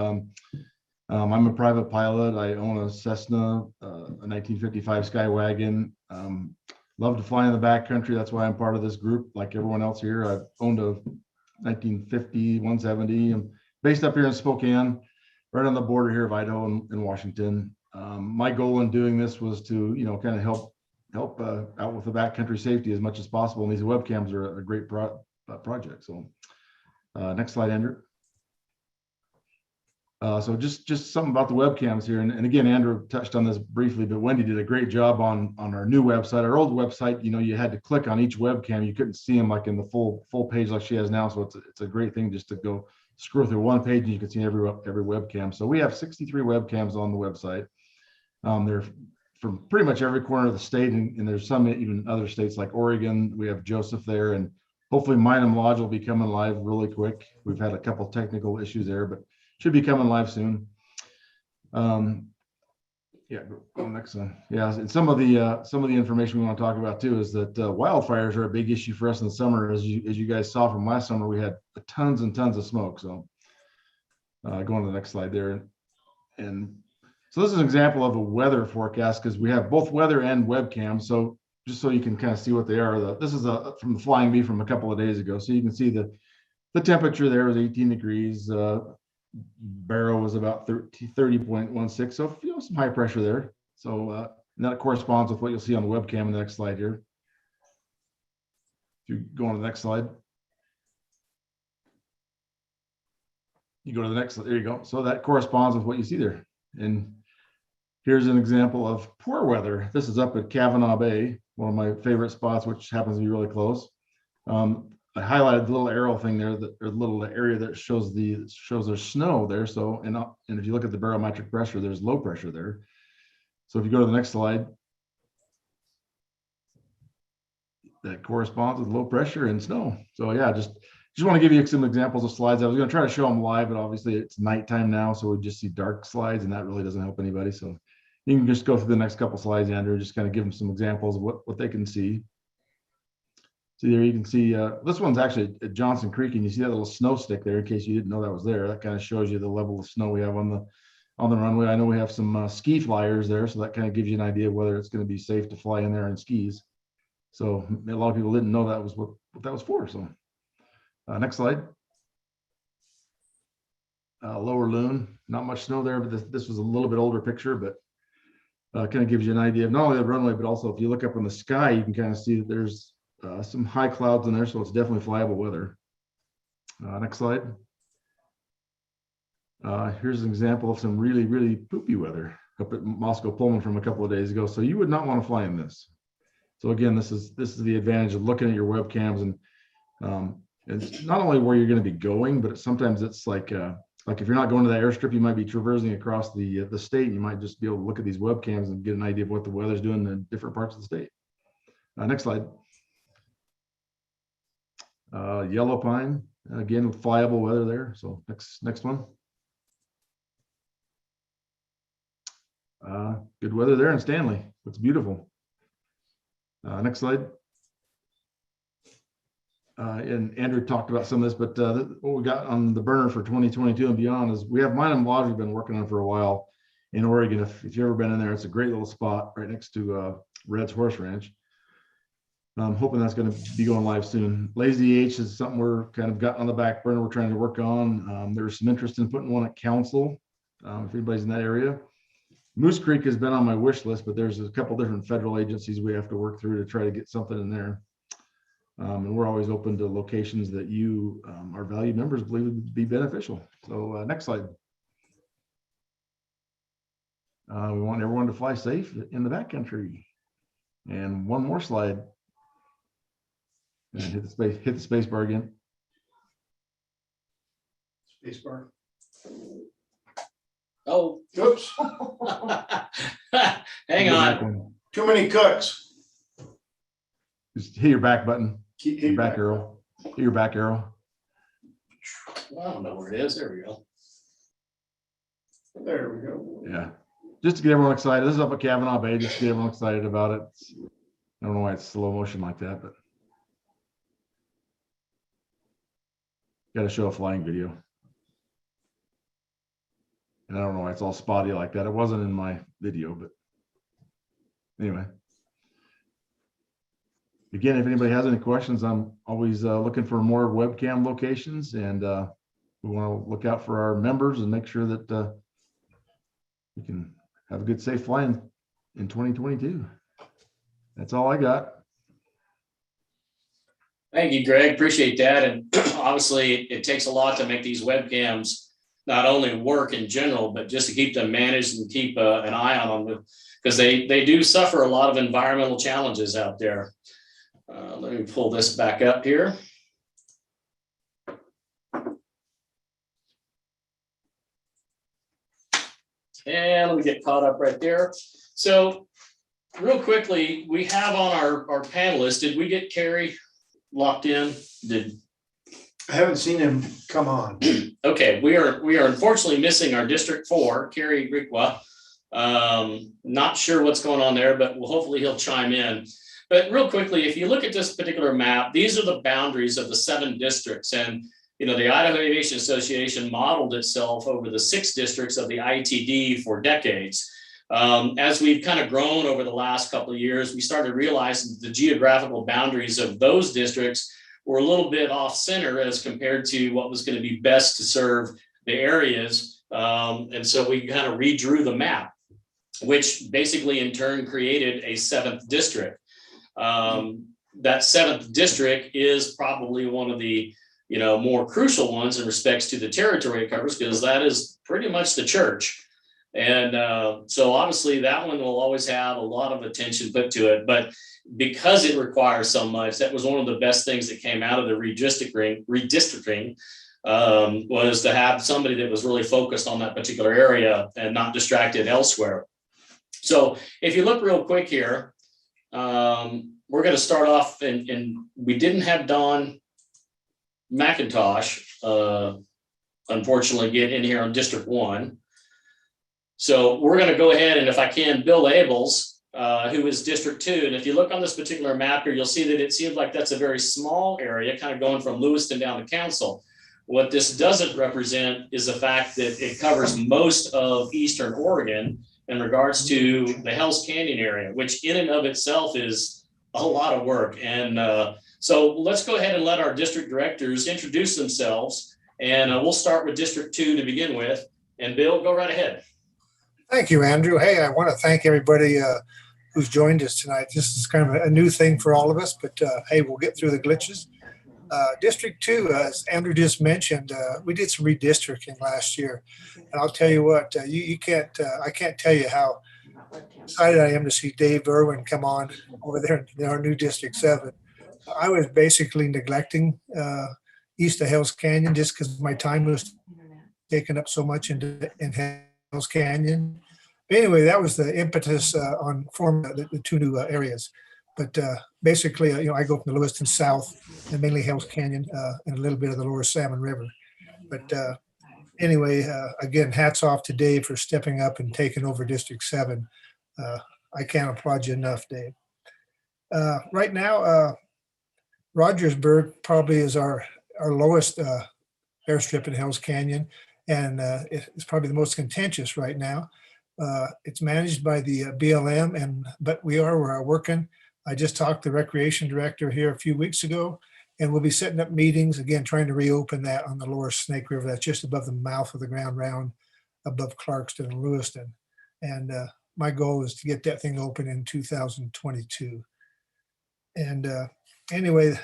I'm a private pilot. I own a Cessna, a 1955 Skywagon. Love to fly in the backcountry. That's why I'm part of this group. Like everyone else here, I've owned a 1950 170. I'm based up here in Spokane, right on the border here of Idaho and Washington. My goal in doing this was to, kind of help out with the backcountry safety as much as possible. And these webcams are a great project. So next slide, Andrew. So just something about the webcams here. And again, Andrew touched on this briefly, but Wendy did a great job on our new website. Our old website, you had to click on each webcam. You couldn't see them like in the full page like she has now. So it's a great thing just to go scroll through one page and you can see every webcam. So we have 63 webcams on the website. They're from pretty much every corner of the state, and there's some even other states like Oregon. We have Joseph there, and hopefully Minam Lodge will be coming live really quick. We've had a couple technical issues there, but should be coming live soon. Yeah, go next one. Yeah, and some of the information we want to talk about too is that wildfires are a big issue for us in the summer. As you guys saw from last summer, we had tons and tons of smoke. So go on to the next slide there. And so this is an example of a weather forecast because we have both weather and webcam. So just so you can kind of see what they are. This is from the Flying Bee from a couple of days ago. So you can see the temperature there was 18 degrees. Barrow was about 30.16, so some high pressure there. So and that corresponds with what you'll see on the webcam in the next slide here. If you go on to the next slide, you go to the next. There you go. So that corresponds with what you see there. And here's an example of poor weather. This is up at Kavanaugh Bay, one of my favorite spots, which happens to be really close. I highlighted the little arrow thing there, the little area that shows there's snow there. So, and if you look at the barometric pressure, there's low pressure there. So if you go to the next slide, that corresponds with low pressure and snow. So yeah, just want to give you some examples of slides. I was going to try to show them live, but obviously it's nighttime now, so we just see dark slides, and that really doesn't help anybody. So you can just go through the next couple slides, Andrew, just kind of give them some examples of what they can see. See there, you can see this one's actually at Johnson Creek, and you see that little snow stick there. In case you didn't know that was there, that kind of shows you the level of snow we have on the runway. I know we have some ski flyers there, so that kind of gives you an idea of whether it's going to be safe to fly in there in skis. So a lot of people didn't know that was what that was for. So next slide. Lower Loon, not much snow there, but this was a little bit older picture, but kind of gives you an idea of not only the runway, but also if you look up in the sky, you can kind of see that there's some high clouds in there, so it's definitely flyable weather. Next slide. Here's an example of some really, really poopy weather up at Moscow Pullman from a couple of days ago. So you would not want to fly in this. So again, this is the advantage of looking at your webcams, and it's not only where you're going to be going, but sometimes it's like if you're not going to that airstrip, you might be traversing across the state, and you might just be able to look at these webcams and get an idea of what the weather's doing in different parts of the state. Next slide. Yellow Pine, again with flyable weather there. So next one. Good weather there in Stanley. It's beautiful. Next slide. And Andrew talked about some of this, but what we got on the burner for 2022 and beyond is we have Minam Lodge we've been working on for a while in Oregon. If you've ever been in there, it's a great little spot right next to Red's Horse Ranch. I'm hoping that's going to be going live soon. Lazy H is something we're kind of got on the back burner. We're trying to work on. There's some interest in putting one at Council, if anybody's in that area. Moose Creek has been on my wish list, but there's a couple different federal agencies we have to work through to try to get something in there. And we're always open to locations that you, our valued members, believe would be beneficial. So next slide. We want everyone to fly safe in the backcountry. And one more slide. And hit the space bar again. Space bar. Oh, Oops, hang on. too many cooks. Just hit your back button. Keep Your back arrow. Hit your back arrow. I don't know where it is. There we go. There we go. Yeah. Just to get everyone excited. This is up at Kavanaugh Bay. Just to get everyone excited about it. I don't know why it's slow motion like that, but got to show a flying video. And I don't know why it's all spotty like that. It wasn't in my video, but anyway. Again, if anybody has any questions, I'm always looking for more webcam locations, and we want to look out for our members and make sure that we can have a good, safe flying in 2022. That's all I got. Thank you, Greg. Appreciate that. And obviously, it takes a lot to make these webcams not only work in general, but just to keep them managed and keep an eye on them, because they do suffer a lot of environmental challenges out there. Let me pull this back up here. And let me get caught up right there. So real quickly, we have on our panelists, did we get Carrie locked in? I haven't seen him come on. Okay, we are unfortunately missing our District 4, Kerry Rikwa. Not sure what's going on there, but hopefully he'll chime in. But real quickly, if you look at this particular map, these are the boundaries of the 7 districts. And, you know, the Idaho Aviation Association modeled itself over the 6 districts of the ITD for decades. As we've kind of grown over the last couple of years, we started realizing the geographical boundaries of those districts were a little bit off center as compared to what was going to be best to serve the areas. And so we kind of redrew the map, which basically in turn created a 7th district. That 7th district is probably one of the, you know, more crucial ones in respects to the territory it covers, because that is pretty much the church. And so obviously that one will always have a lot of attention put to it, but because it requires so much, that was one of the best things that came out of the redistricting was to have somebody that was really focused on that particular area and not distracted elsewhere. So if you look real quick here, we're going to start off, and we didn't have Don McIntosh, unfortunately, get in here on District 1. So we're going to go ahead, and if I can, Bill Abels, who is District 2. And if you look on this particular map here, you'll see that it seems like that's a very small area, kind of going from Lewiston down to Council. What this doesn't represent is the fact that it covers most of Eastern Oregon in regards to the Hells Canyon area, which in and of itself is a lot of work. And so let's go ahead and let our district directors introduce themselves. And we'll start with District 2 to begin with. And Bill, go right ahead. Thank you, Andrew. Hey, I want to thank everybody who's joined us tonight. This is kind of a new thing for all of us, but hey, we'll get through the glitches. District 2, as Andrew just mentioned, we did some redistricting last year. And I'll tell you what, I can't tell you how excited I am to see Dave Irwin come on over there in our new District 7. I was basically neglecting east of Hells Canyon just because my time was taken up so much in Hells Canyon. But anyway, that was the impetus on forming the 2 new areas. But basically, you know, I go from the Lewiston south and mainly Hells Canyon and a little bit of the lower Salmon River. But anyway, again, hats off to Dave for stepping up and taking over District 7. I can't applaud you enough, Dave. Right now, Rogersburg probably is our lowest airstrip in Hells Canyon, and it's probably the most contentious right now. It's managed by the BLM, but we're working. I just talked to the recreation director here a few weeks ago, and we'll be setting up meetings again, trying to reopen that on the lower Snake River. That's just above the mouth of the Grand Round, above Clarkston and Lewiston. And my goal is to get that thing open in 2022. And anyway,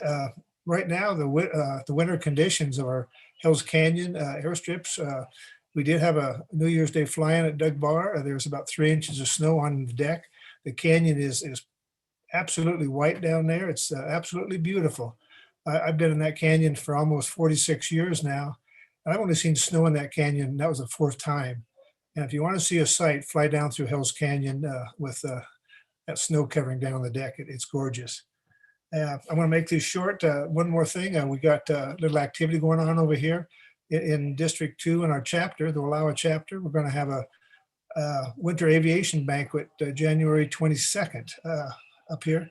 right now, the winter conditions of our Hells Canyon airstrips, we did have a New Year's Day fly-in at Doug Bar. There was about 3 inches of snow on the deck. The canyon is absolutely white down there. It's absolutely beautiful. I've been in that canyon for almost 46 years now. I've only seen snow in that canyon. That was the 4th time. And if you want to see a sight, fly down through Hells Canyon with that snow covering down the deck. It's gorgeous. I want to make this short. One more thing. We got a little activity going on over here in District 2 in our chapter, the Wallowa chapter. We're going to have a winter aviation banquet January 22nd up here.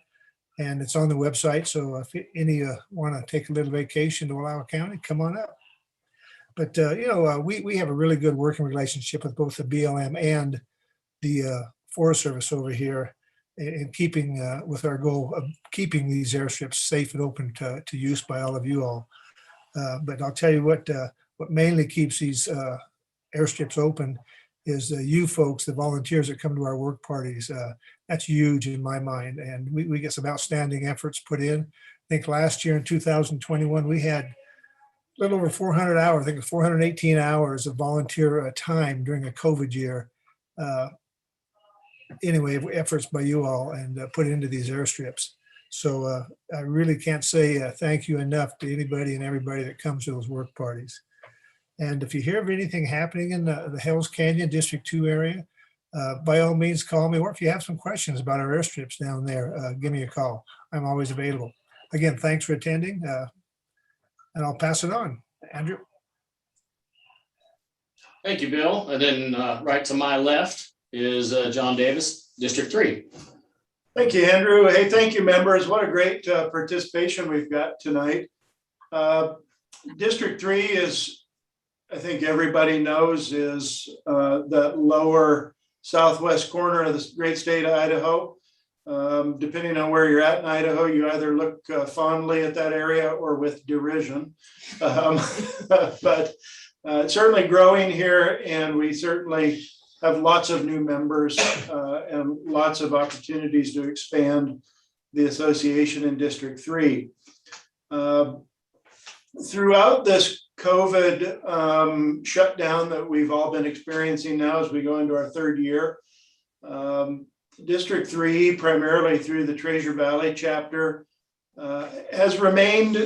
And it's on the website. So if any want to take a little vacation to Wallowa County, come on up. But, we have a really good working relationship with both the BLM and the Forest Service over here in keeping with our goal of keeping these airstrips safe and open to use by all of you all. But I'll tell you what mainly keeps these airstrips open is you folks, the volunteers that come to our work parties. That's huge in my mind. And we get some outstanding efforts put in. I think last year in 2021, we had a little over 400 hours, I think 418 hours of volunteer time during a COVID year. Anyway, efforts by you all and put into these airstrips. So I really can't say thank you enough to anybody and everybody that comes to those work parties. And if you hear of anything happening in the Hells Canyon District 2 area, by all means, call me. Or if you have some questions about our airstrips down there, give me a call. I'm always available. Again, thanks for attending. And I'll pass it on. Andrew. Thank you, Bill. And then right to my left is John Davis, District 3. Thank you, Andrew. Hey, thank you, members. What a great participation we've got tonight. District 3 is, I think everybody knows, is that lower southwest corner of the great state of Idaho. Depending on where you're at in Idaho, you either look fondly at that area or with derision. But certainly growing here, and we certainly have lots of new members and lots of opportunities to expand the association in District 3. Throughout this COVID shutdown that we've all been experiencing now as we go into our third year, District 3, primarily through the Treasure Valley chapter, has remained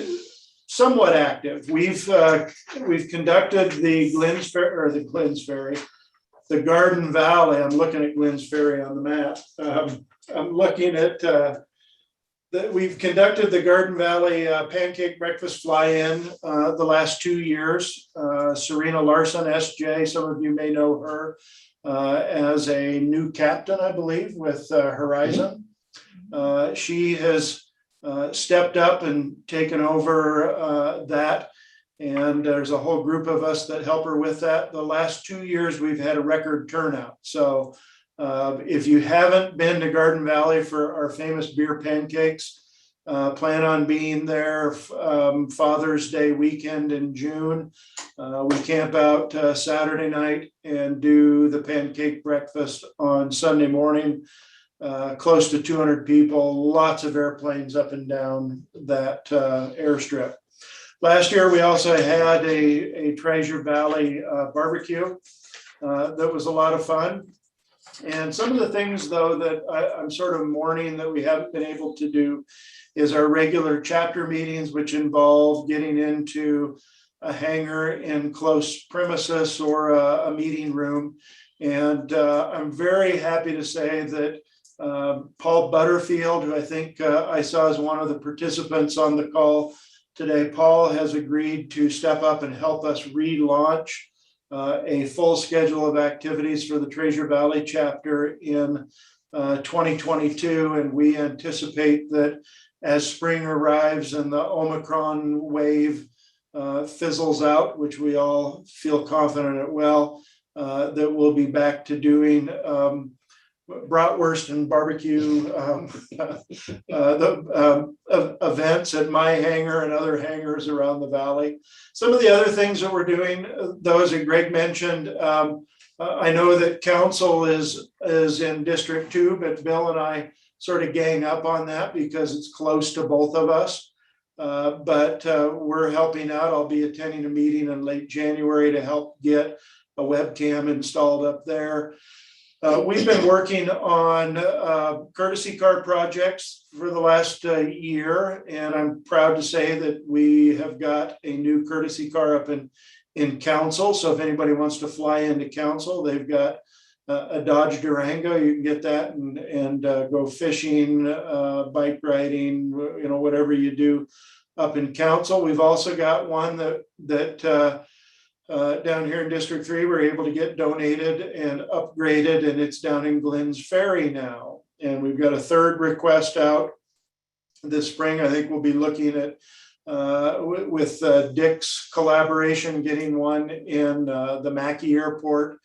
somewhat active. We've conducted the Garden Valley. I'm looking at Glenn's Ferry on the map. I'm looking at that we've conducted the Garden Valley Pancake Breakfast Fly-In the last 2 years. Serena Larson, SJ, some of you may know her as a new captain, I believe, with Horizon. She has stepped up and taken over that. And there's a whole group of us that help her with that. The last 2 years, we've had a record turnout. So if you haven't been to Garden Valley for our famous beer pancakes, plan on being there Father's Day weekend in June. We camp out Saturday night and do the pancake breakfast on Sunday morning. Close to 200 people, lots of airplanes up and down that airstrip. Last year, we also had a Treasure Valley barbecue that was a lot of fun. And some of the things, though, that I'm sort of mourning that we haven't been able to do is our regular chapter meetings, which involve getting into a hangar in close premises or a meeting room. And I'm very happy to say that Paul Butterfield, who I think I saw as one of the participants on the call today, Paul has agreed to step up and help us relaunch a full schedule of activities for the Treasure Valley chapter in 2022. And we anticipate that as spring arrives and the Omicron wave fizzles out, which we all feel confident it will, that we'll be back to doing bratwurst and barbecue events at my hangar and other hangars around the valley. Some of the other things that we're doing, those that Greg mentioned, I know that council is in District 2, but Bill and I sort of gang up on that because it's close to both of us. But we're helping out. I'll be attending a meeting in late January to help get a webcam installed up there. We've been working on courtesy car projects for the last year, and I'm proud to say that we have got a new courtesy car up in Council. So if anybody wants to fly into Council, they've got a Dodge Durango. You can get that and go fishing, bike riding, whatever you do up in Council. We've also got one that down here in District 3, we're able to get donated and upgraded, and it's down in Glenn's Ferry now. And we've got a third request out this spring. I think we'll be looking at with Dick's collaboration, getting one in the Mackey Airport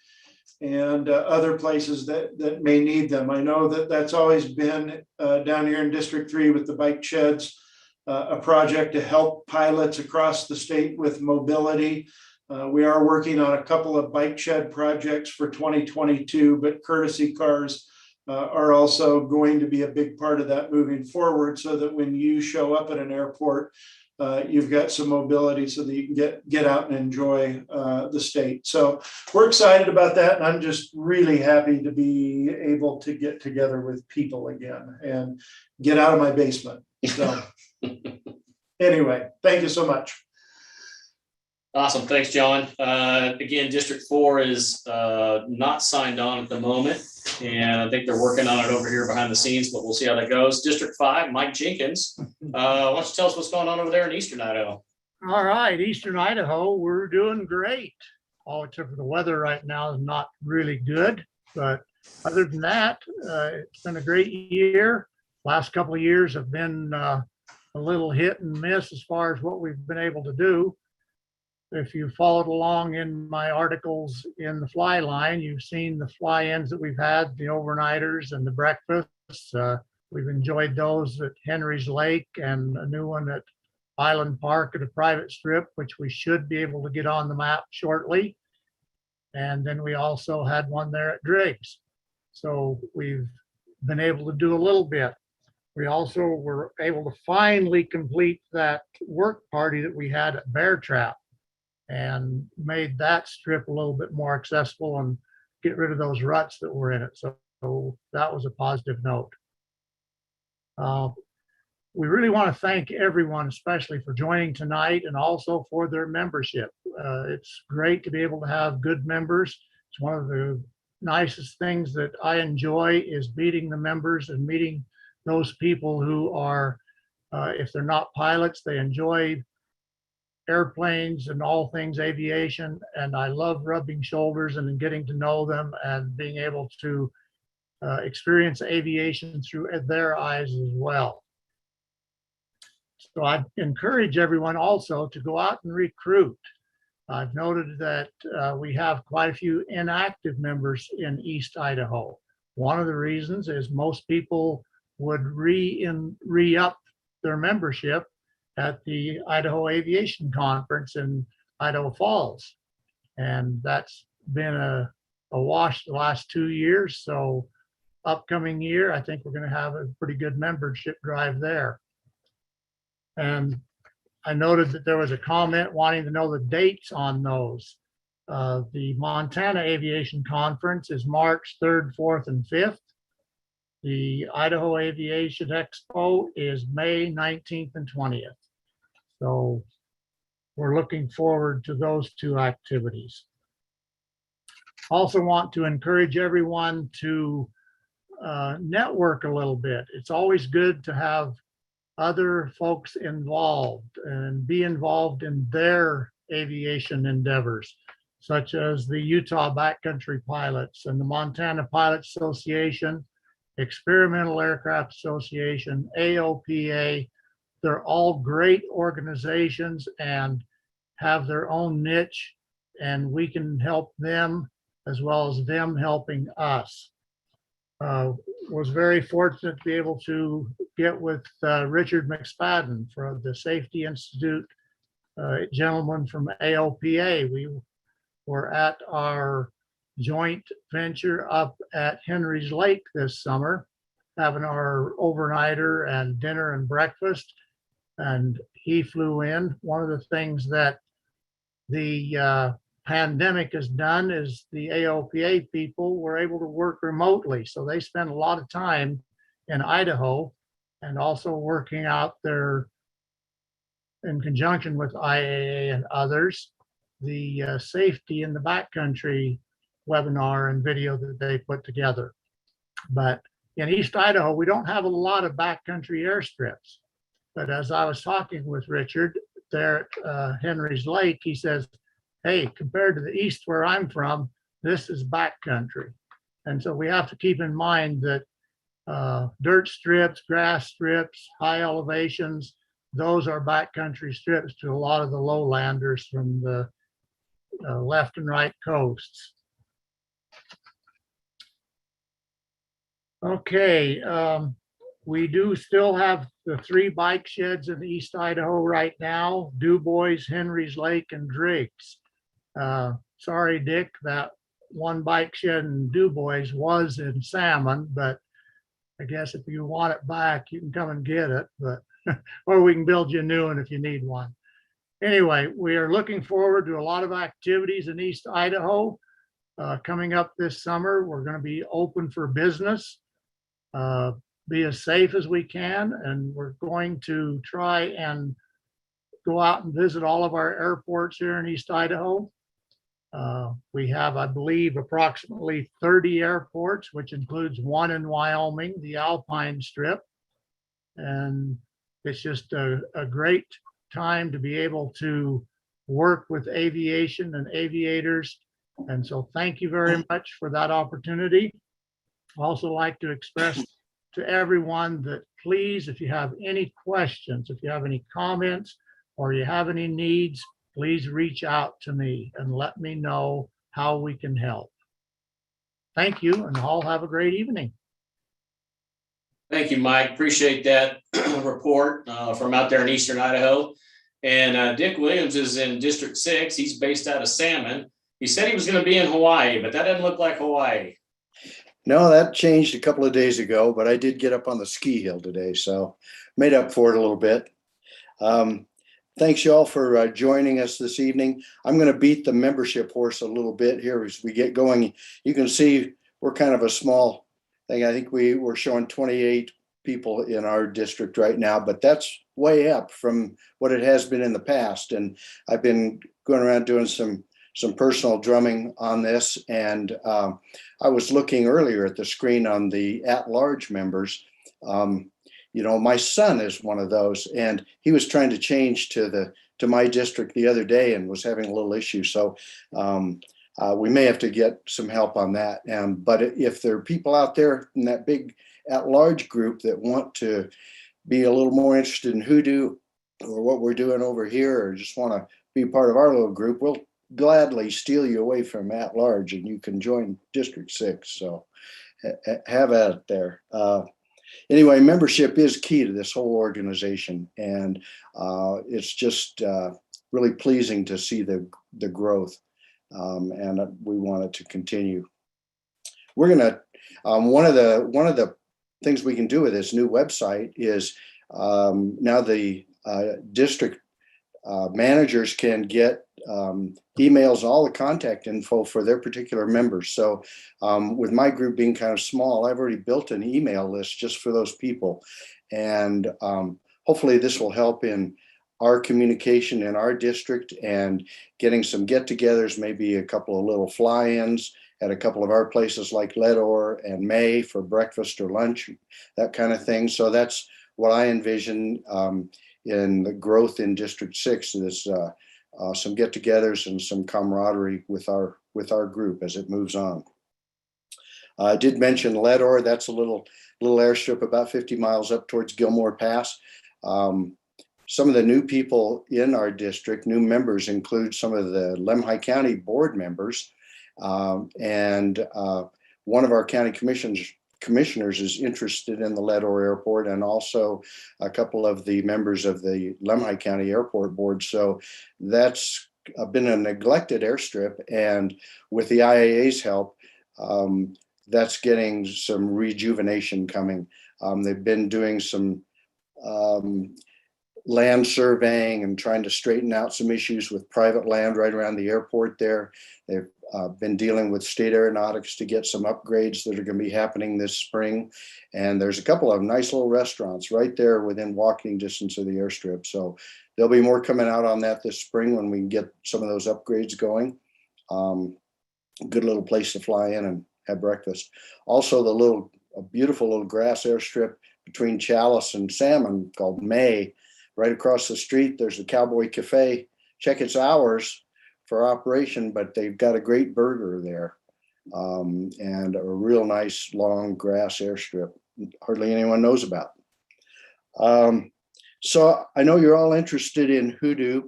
and other places that may need them. I know that that's always been down here in District 3 with the bike sheds, a project to help pilots across the state with mobility. We are working on a couple of bike shed projects for 2022, but courtesy cars are also going to be a big part of that moving forward, so that when you show up at an airport, you've got some mobility so that you can get out and enjoy the state. So we're excited about that. And I'm just really happy to be able to get together with people again and get out of my basement. So anyway, thank you so much. Awesome. Thanks, John. Again, District 4 is not signed on at the moment, and I think they're working on it over here behind the scenes, but we'll see how that goes. District 5, Mike Jenkins. Why don't you tell us what's going on over there in Eastern Idaho? All right, Eastern Idaho, we're doing great. All except for the weather right now is not really good, but other than that, it's been a great year. Last couple of years have been a little hit and miss as far as what we've been able to do. If you followed along in my articles in the fly line, you've seen the fly-ins that we've had, the overnighters and the breakfasts. We've enjoyed those at Henry's Lake and a new one at Island Park at a private strip, which we should be able to get on the map shortly. And then we also had one there at Driggs. So we've been able to do a little bit. We also were able to finally complete that work party that we had at Bear Trap, and made that strip a little bit more accessible and get rid of those ruts that were in it. So that was a positive note. We really want to thank everyone, especially for joining tonight and also for their membership. It's great to be able to have good members. It's one of the nicest things that I enjoy is meeting the members and meeting those people who are, if they're not pilots, they enjoy airplanes and all things aviation, and I love rubbing shoulders and getting to know them and being able to experience aviation through their eyes as well. So I encourage everyone also to go out and recruit. I've noted that we have quite a few inactive members in East Idaho. One of the reasons is most people would re-up their membership at the Idaho Aviation Conference in Idaho Falls. And that's been a wash the last 2 years. So upcoming year, I think we're going to have a pretty good membership drive there. And I noted that there was a comment wanting to know the dates on those. The Montana Aviation Conference is March 3rd, 4th, and 5th. The Idaho Aviation Expo is May 19th and 20th. So we're looking forward to those two activities. Also want to encourage everyone to network a little bit. It's always good to have other folks involved and be involved in their aviation endeavors, such as the Utah Backcountry Pilots and the Montana Pilots Association, Experimental Aircraft Association, AOPA. They're all great organizations and have their own niche, and we can help them as well as them helping us. Was very fortunate to be able to get with Richard McSpadden for the Safety Institute, gentleman from AOPA. We were at our joint venture up at Henry's Lake this summer, having our overnighter and dinner and breakfast, and he flew in. One of the things that the pandemic has done is the AOPA people were able to work remotely. So they spend a lot of time in Idaho and also working out there in conjunction with IAA and others, the safety in the backcountry webinar and video that they put together. But in East Idaho, we don't have a lot of backcountry airstrips. But as I was talking with Richard there at Henry's Lake, he says, hey, compared to the east where I'm from, this is backcountry. And so we have to keep in mind that dirt strips, grass strips, high elevations, those are backcountry strips to a lot of the lowlanders from the left and right coasts. Okay, we do still have the 3 bike sheds in East Idaho right now: Du Bois, Henry's Lake, and Driggs. Sorry, Dick, that 1 bike shed in Du Bois was in Salmon, but I guess if you want it back, you can come and get it, but or we can build you a new one if you need one. Anyway, we are looking forward to a lot of activities in East Idaho coming up this summer. We're going to be open for business, be as safe as we can, and we're going to try and go out and visit all of our airports here in East Idaho. We have, I believe, approximately 30 airports, which includes 1 in Wyoming, the Alpine Strip. And it's just a great time to be able to work with aviation and aviators. And so thank you very much for that opportunity. I also like to express to everyone that please, if you have any questions, if you have any comments, or you have any needs, please reach out to me and let me know how we can help. Thank you, and all have a great evening. Thank you, Mike. Appreciate that report from out there in Eastern Idaho. And Dick Williams is in District 6. He's based out of Salmon. He said he was going to be in Hawaii, but that doesn't look like Hawaii. No, that changed a couple of days ago, but I did get up on the ski hill today, so made up for it a little bit. Thanks y'all for joining us this evening. I'm going to beat the membership horse a little bit here as we get going. You can see we're kind of a small thing. I think we're showing 28 people in our district right now, but that's way up from what it has been in the past. And I've been going around doing some personal drumming on this. And I was looking earlier at the screen on the at-large members. You know, my son is one of those, and he was trying to change to my district the other day and was having a little issue. So we may have to get some help on that. But if there are people out there in that big at-large group that want to be a little more interested in Hoodoo or what we're doing over here, or just want to be part of our little group, we'll gladly steal you away from at-large and you can join District 6. So have at it there. Anyway, membership is key to this whole organization, and it's just really pleasing to see the growth, and we want it to continue. We're gonna one of the things we can do with this new website is now the district managers can get emails, all the contact info for their particular members. So with my group being kind of small, I've already built an email list just for those people. And hopefully this will help in our communication in our district and getting some get-togethers, maybe a couple of little fly-ins at a couple of our places like Ledor and May for breakfast or lunch, that kind of thing. So that's what I envision in the growth in District 6 is some get-togethers and some camaraderie with our group as it moves on. I did mention Ledor. That's a little airstrip about 50 miles up towards Gilmore Pass. Some of the new people in our district, new members, include some of the Lemhi County board members, and one of our county commissioners is interested in the Ledor Airport, and also a couple of the members of the Lemhi County Airport Board. So that's been a neglected airstrip, and with the IAA's help, that's getting some rejuvenation coming. They've been doing some land surveying and trying to straighten out some issues with private land right around the airport there. They've been dealing with state aeronautics to get some upgrades that are going to be happening this spring. And there's a couple of nice little restaurants right there within walking distance of the airstrip. So there'll be more coming out on that this spring when we can get some of those upgrades going. Good little place to fly in and have breakfast. Also a beautiful little grass airstrip between Chalice and Salmon called May. Right across the street, there's the Cowboy Cafe. Check its hours for operation, but they've got a great burger there, and a real nice long grass airstrip hardly anyone knows about. So I know you're all interested in Hoodoo.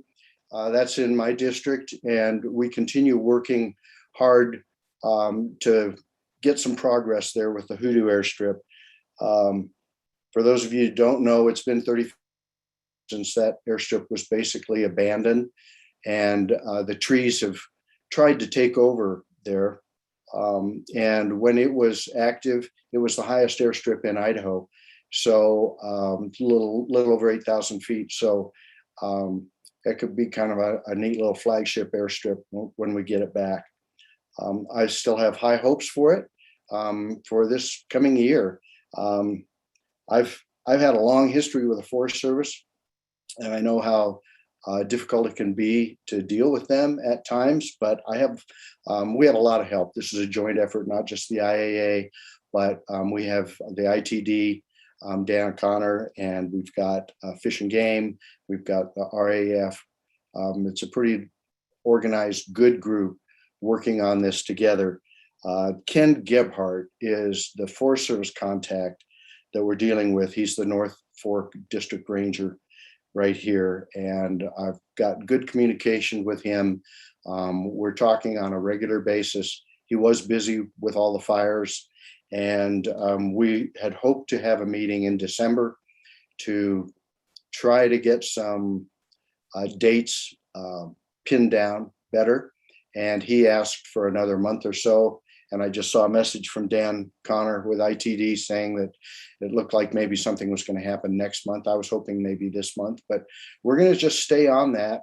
That's in my district, and we continue working hard to get some progress there with the Hoodoo airstrip. For those of you who don't know, it's been 30 since that airstrip was basically abandoned, and the trees have tried to take over there. And when it was active, it was the highest airstrip in Idaho. So little over 8,000 feet. So it could be kind of a neat little flagship airstrip when we get it back. I still have high hopes for it for this coming year. I've had a long history with the Forest Service, and I know how difficult it can be to deal with them at times, but we have a lot of help. This is a joint effort, not just the IAA, but we have the ITD, Dan O'Connor, and we've got Fish and Game, we've got the RAF. It's a pretty organized, good group working on this together. Ken Gebhardt is the Forest Service contact that we're dealing with. He's the North Fork District Ranger right here, and I've got good communication with him. We're talking on a regular basis. He was busy with all the fires, and we had hoped to have a meeting in December to try to get some dates pinned down better. And he asked for another month or so. And I just saw a message from Dan Connor with ITD saying that it looked like maybe something was going to happen next month. I was hoping maybe this month, but we're going to just stay on that.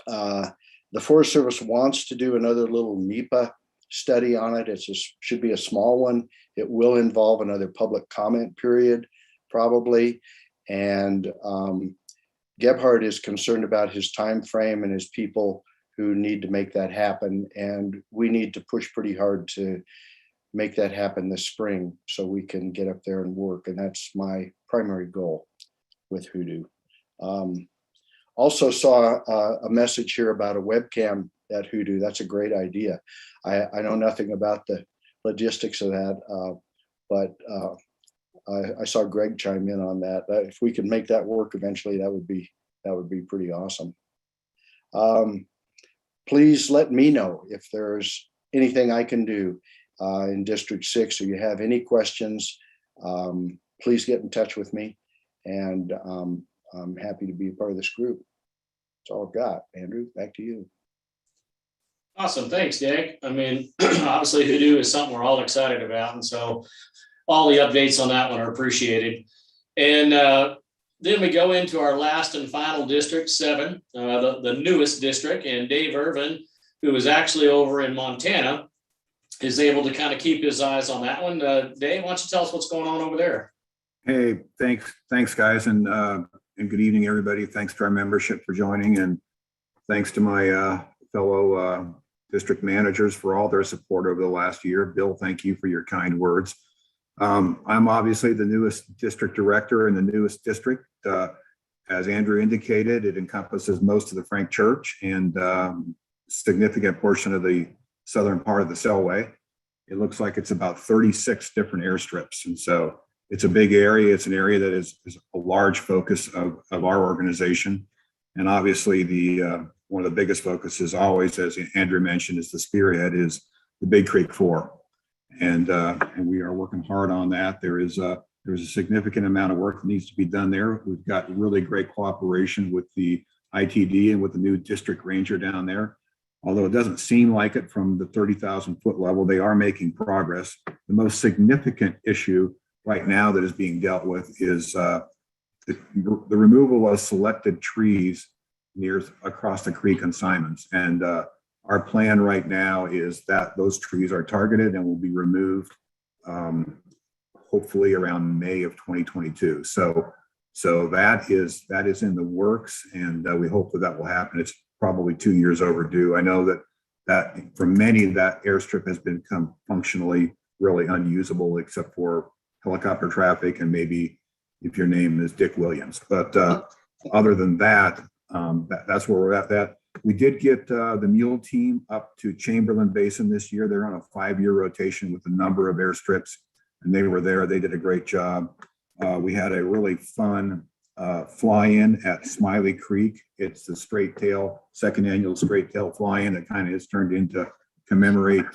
The Forest Service wants to do another little NEPA study on it. It should be a small one. It will involve another public comment period, probably. And Gebhardt is concerned about his time frame and his people who need to make that happen. And we need to push pretty hard to make that happen this spring so we can get up there and work. And that's my primary goal with Hoodoo. Also saw a message here about a webcam at Hoodoo. That's a great idea. I know nothing about the logistics of that, but I saw Greg chime in on that. If we can make that work eventually, that would be pretty awesome. Please let me know if there's anything I can do in District 6, or you have any questions. Please get in touch with me, and I'm happy to be a part of this group. That's all I've got. Andrew, back to you. Awesome, thanks, Dick. I mean, obviously Hoodoo is something we're all excited about, and so all the updates on that one are appreciated. And then we go into our last and final district, 7, the newest district, and Dave Irvin, who is actually over in Montana, is able to kind of keep his eyes on that one. Dave, why don't you tell us what's going on over there? Hey, thanks guys, and good evening, everybody. Thanks to our membership for joining, and thanks to my fellow district managers for all their support over the last year. Bill, thank you for your kind words. I'm obviously the newest district director in the newest district. As Andrew indicated, it encompasses most of the Frank Church and significant portion of the southern part of the Selway. It looks like it's about 36 different airstrips. And so it's a big area. It's an area that is a large focus of our organization. And obviously one of the biggest focuses always, as Andrew mentioned, is the spearhead is the Big Creek 4. And we are working hard on that. There's a significant amount of work that needs to be done there. We've got really great cooperation with the ITD and with the new district ranger down there. Although it doesn't seem like it from the 30,000 foot level, they are making progress. The most significant issue right now that is being dealt with is the removal of selected trees across the creek in Simons. And our plan right now is that those trees are targeted and will be removed hopefully around May of 2022. So that is in the works, and we hope that will happen. It's probably 2 years overdue. I know that for many, that airstrip has become functionally really unusable, except for helicopter traffic and maybe if your name is Dick Williams. But other than that, that's where we're at. That we did get the mule team up to Chamberlain Basin this year. They're on a 5-year rotation with a number of airstrips, and they were there. They did a great job. We had a really fun fly-in at Smiley Creek. It's the straight tail, second annual straight tail fly-in that kind of has turned into commemorate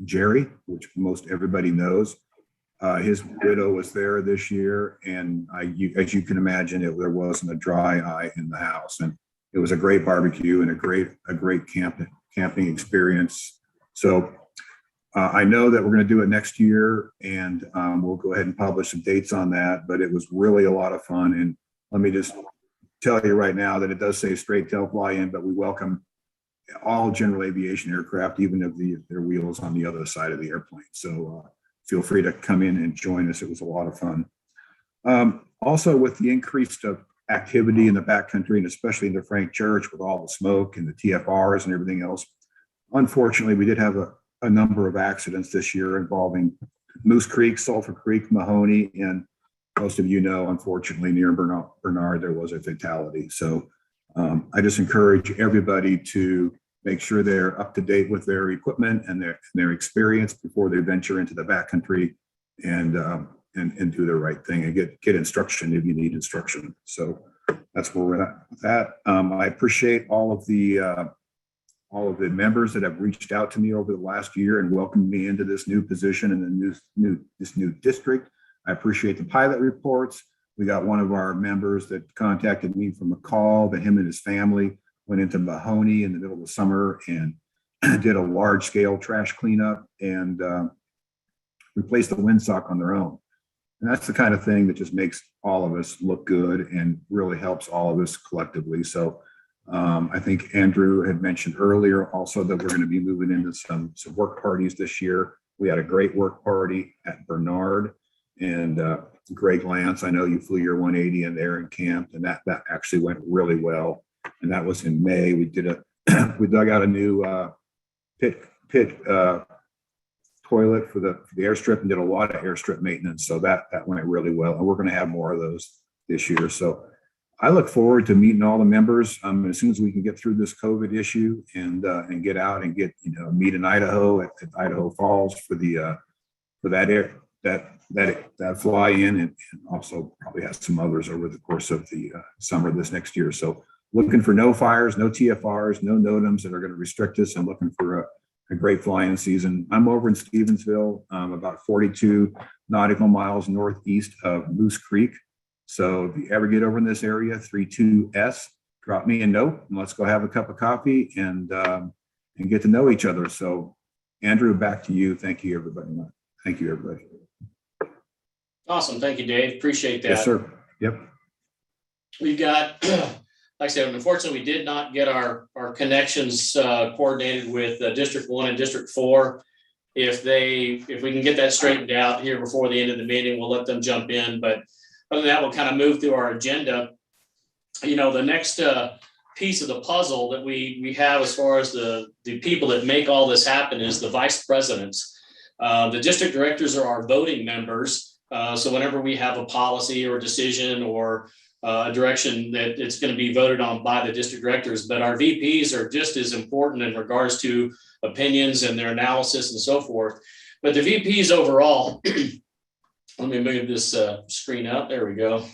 Jerry, which most everybody knows. His widow was there this year, and as you can imagine, there wasn't a dry eye in the house, and it was a great barbecue and a great camping experience. So I know that we're going to do it next year, and we'll go ahead and publish some dates on that. But it was really a lot of fun, and let me just tell you right now that it does say straight tail fly-in, but we welcome all general aviation aircraft, even if their wheels on the other side of the airplane. So feel free to come in and join us. It was a lot of fun. Also, with the increased activity in the backcountry, and especially in the Frank Church with all the smoke and the TFRs and everything else, unfortunately, we did have a number of accidents this year involving Moose Creek, Sulphur Creek, Mahoney, and most of you know, unfortunately, near Bernard, there was a fatality. So I just encourage everybody to make sure they're up to date with their equipment and their experience before they venture into the backcountry and do the right thing and get instruction if you need instruction. So that's where we're at with that. I appreciate all of the members that have reached out to me over the last year and welcomed me into this new position and this new district. I appreciate the pilot reports. We got one of our members that contacted me from McCall that him and his family went into Mahoney in the middle of the summer and did a large scale trash cleanup and replaced the windsock on their own. And that's the kind of thing that just makes all of us look good and really helps all of us collectively. So I think Andrew had mentioned earlier also that we're going to be moving into some work parties this year. We had a great work party at Bernard, and Greg Lance, I know you flew your 180 in there and camped, and that actually went really well. And that was in May. We dug out a new pit toilet for the airstrip and did a lot of airstrip maintenance. So that went really well. And we're going to have more of those this year. So I look forward to meeting all the members as soon as we can get through this COVID issue and get out and get, meet in Idaho at Idaho Falls for that fly in, and also probably have some others over the course of the summer this next year. So looking for no fires, no TFRs, no NOTAMs that are going to restrict us, and looking for a great flying season. I'm over in Stevensville, about 42 nautical miles northeast of Moose Creek. So if you ever get over in this area, 32S, drop me a note and let's go have a cup of coffee and get to know each other. So Andrew, back to you. Thank you, everybody. Thank you, everybody. Awesome. Thank you, Dave. Appreciate that. Yes, sir. Yep. We've got, like I said, unfortunately, we did not get our connections coordinated with District 1 and District 4. If we can get that straightened out here before the end of the meeting, we'll let them jump in. But other than that, we'll kind of move through our agenda. The next piece of the puzzle that we have as far as the people that make all this happen is the vice presidents. The district directors are our voting members. So whenever we have a policy or a decision or a direction, that it's going to be voted on by the district directors, but our VPs are just as important in regards to opinions and their analysis and so forth. But the VPs overall, let me move this screen up. There we go.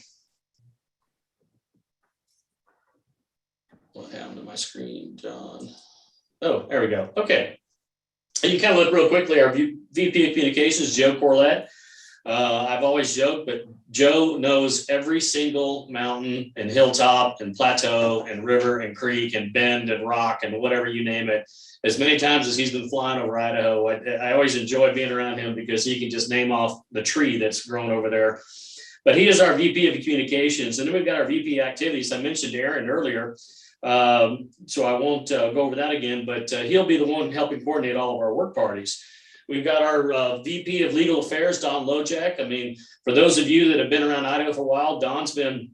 What happened to my screen, John? Oh, there we go. Okay. And you kind of look real quickly, our VP of Communications, Joe Corlett. I've always joked, but Joe knows every single mountain and hilltop and plateau and river and creek and bend and rock and whatever you name it, as many times as he's been flying over Idaho. I always enjoy being around him because he can just name off the tree that's grown over there. But he is our VP of Communications. And then we've got our VP Activities. I mentioned Aaron earlier, so I won't go over that again, but he'll be the one helping coordinate all of our work parties. We've got our VP of Legal Affairs, Don Lojak. I mean, for those of you that have been around Idaho for a while, Don's been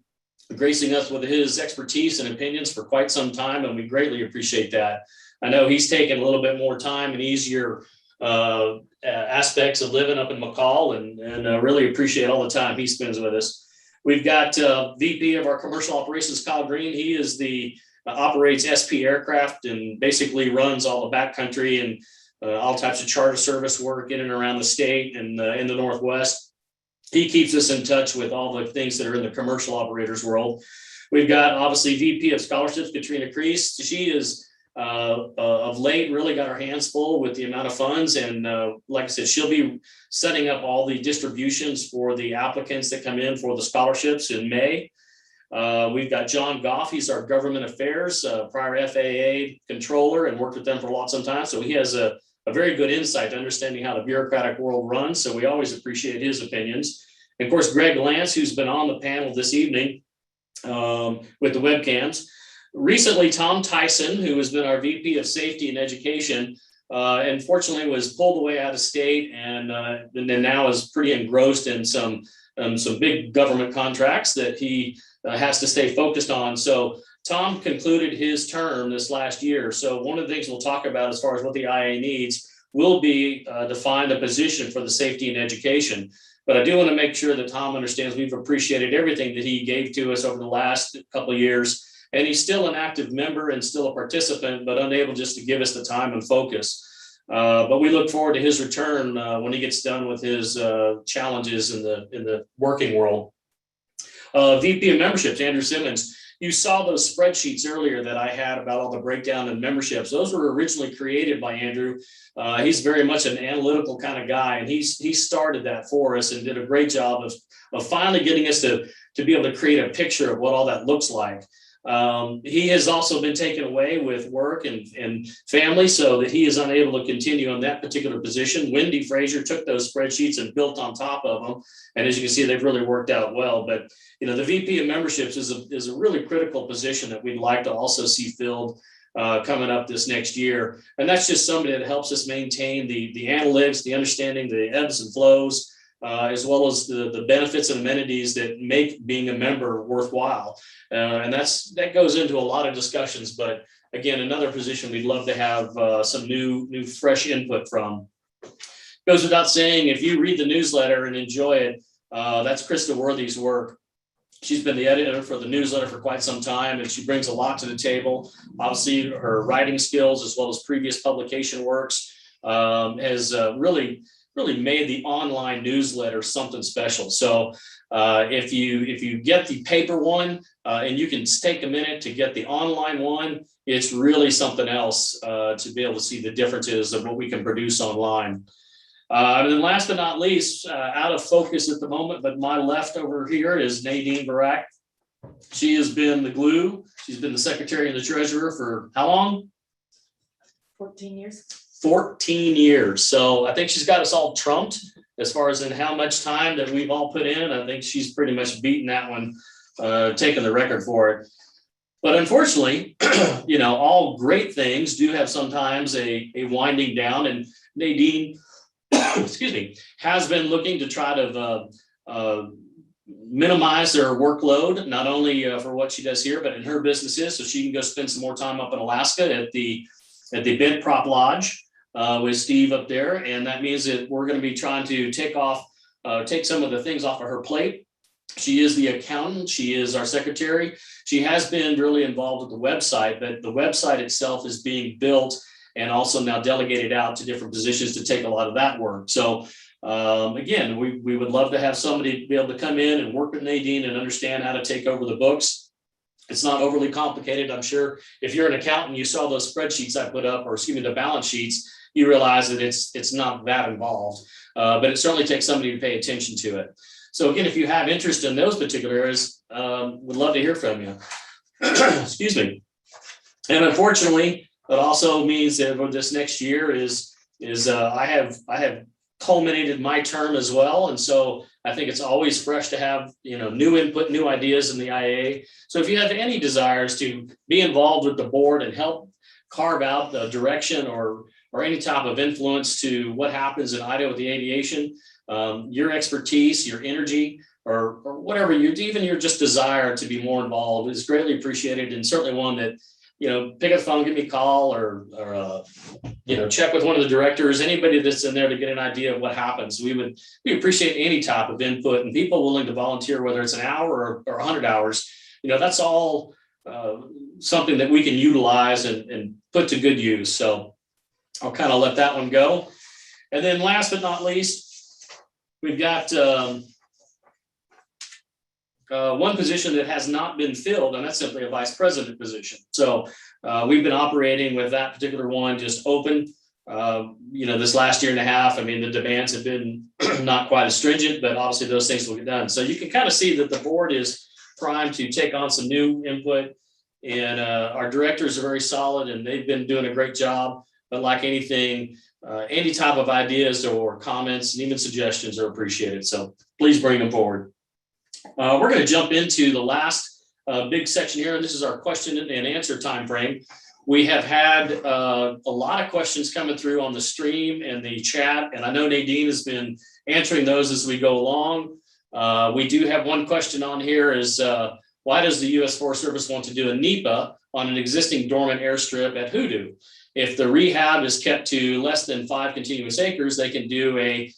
gracing us with his expertise and opinions for quite some time, and we greatly appreciate that. I know he's taken a little bit more time and easier aspects of living up in McCall, and really appreciate all the time he spends with us. We've got VP of our Commercial Operations, Kyle Green. He is operates SP aircraft and basically runs all the backcountry and all types of charter service work in and around the state and in the Northwest. he keeps us in touch with all the things that are in the commercial operators world. We've got obviously VP of Scholarships, Katrina Kreese. She is of late really got her hands full with the amount of funds. And like I said, she'll be setting up all the distributions for the applicants that come in for the scholarships in May. We've got John Goff. He's our government affairs, prior FAA controller, and worked with them for some time. So he has a very good insight to understanding how the bureaucratic world runs. So we always appreciate his opinions. And of course, Greg Lance, who's been on the panel this evening with the webcams. Recently, Tom Tyson, who has been our VP of Safety and Education, unfortunately was pulled away out of state and then now is pretty engrossed in some big government contracts that he has to stay focused on. So Tom concluded his term this last year. So one of the things we'll talk about as far as what the IA needs will be to find a position for the safety and education. But I do want to make sure that Tom understands we've appreciated everything that he gave to us over the last couple of years. And he's still an active member and still a participant, but unable just to give us the time and focus. But we look forward to his return when he gets done with his challenges in the working world. VP of Memberships, Andrew Simmons. You saw those spreadsheets earlier that I had about all the breakdown in memberships. Those were originally created by Andrew. He's very much an analytical kind of guy, and he started that for us and did a great job of finally getting us to be able to create a picture of what all that looks like. He has also been taken away with work and family, so that he is unable to continue on that particular position. Wendy Frazier took those spreadsheets and built on top of them. And as you can see, they've really worked out well. But, you know, the VP of Memberships is a really critical position that we'd like to also see filled coming up this next year. And that's just somebody that helps us maintain the analytics, the understanding, the ebbs and flows, as well as the benefits and amenities that make being a member worthwhile. And that goes into a lot of discussions, but again, another position we'd love to have some new fresh input from. Goes without saying, if you read the newsletter and enjoy it, that's Krista Worthy's work. She's been the editor for the newsletter for quite some time, and she brings a lot to the table. Obviously, her writing skills, as well as previous publication works, has really made the online newsletter something special. So if you get the paper one and you can take a minute to get the online one, it's really something else to be able to see the differences of what we can produce online. And then last but not least, out of focus at the moment, but my left over here is Nadine Barak. She has been the glue. She's been the secretary and the treasurer for how long? 14 years. 14 years. So I think she's got us all trumped as far as in how much time that we've all put in. I think she's pretty much beaten that one, taking the record for it. But unfortunately, you know, all great things do have sometimes a winding down, and Nadine, excuse me, has been looking to try to minimize their workload, not only for what she does here, but in her businesses, so she can go spend some more time up in Alaska at the Bent Prop Lodge with Steve up there. And that means that we're going to be trying to take some of the things off of her plate. She is the accountant. She is our secretary. She has been really involved with the website, but the website itself is being built and also now delegated out to different positions to take a lot of that work. So again, we would love to have somebody be able to come in and work with Nadine and understand how to take over the books. It's not overly complicated. I'm sure if you're an accountant, you saw those spreadsheets I put up, or excuse me, the balance sheets, you realize that it's not that involved, but it certainly takes somebody to pay attention to it. So again, if you have interest in those particular areas, would love to hear from you. Excuse me. And unfortunately, it also means that this next year is I have culminated my term as well, and so I think it's always fresh to have, you know, new input, new ideas in the IAA. So if you have any desires to be involved with the board and help carve out the direction or any type of influence to what happens in Idaho with the aviation, your expertise, your energy, or whatever, even your just desire to be more involved is greatly appreciated, and certainly one that, you know, pick up the phone, give me a call, or you know, check with one of the directors, anybody that's in there to get an idea of what happens. We appreciate any type of input, and people willing to volunteer, whether it's an hour or 100 hours, you know, that's all something that we can utilize and put to good use. So I'll kind of let that one go. And then last but not least, we've got one position that has not been filled, and that's simply a vice president position. So we've been operating with that particular one just open. This last year and a half, I mean, the demands have been not quite as stringent, but obviously those things will get done. So you can kind of see that the board is primed to take on some new input, and our directors are very solid and they've been doing a great job. But like anything, any type of ideas or comments and even suggestions are appreciated. So please bring them forward. We're going to jump into the last big section here. And this is our question and answer time frame. We have had a lot of questions coming through on the stream and the chat, and I know Nadine has been answering those as we go along. We do have one question on here is, why does the U.S. Forest Service want to do a NEPA on an existing dormant airstrip at Hoodoo? If the rehab is kept to less than 5 continuous acres, they can do a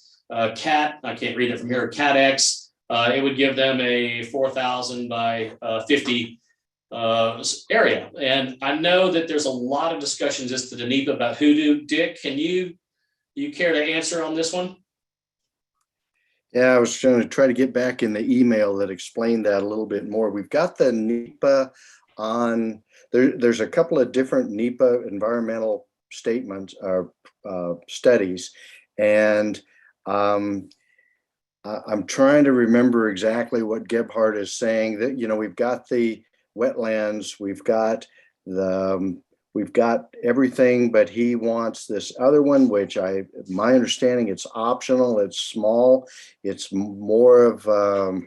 CAT, I can't read it from here, CAT-X. It would give them a 4,000 by 50 area. And I know that there's a lot of discussions as to the NEPA about Hoodoo. Dick, can you care to answer on this one? Yeah, I was going to try to get back in the email that explained that a little bit more. We've got the NEPA on, there's a couple of different NEPA environmental statements or studies. And I'm trying to remember exactly what Gebhardt is saying, that, we've got the wetlands, we've got everything, but he wants this other one, which my understanding, it's optional, it's small, it's more of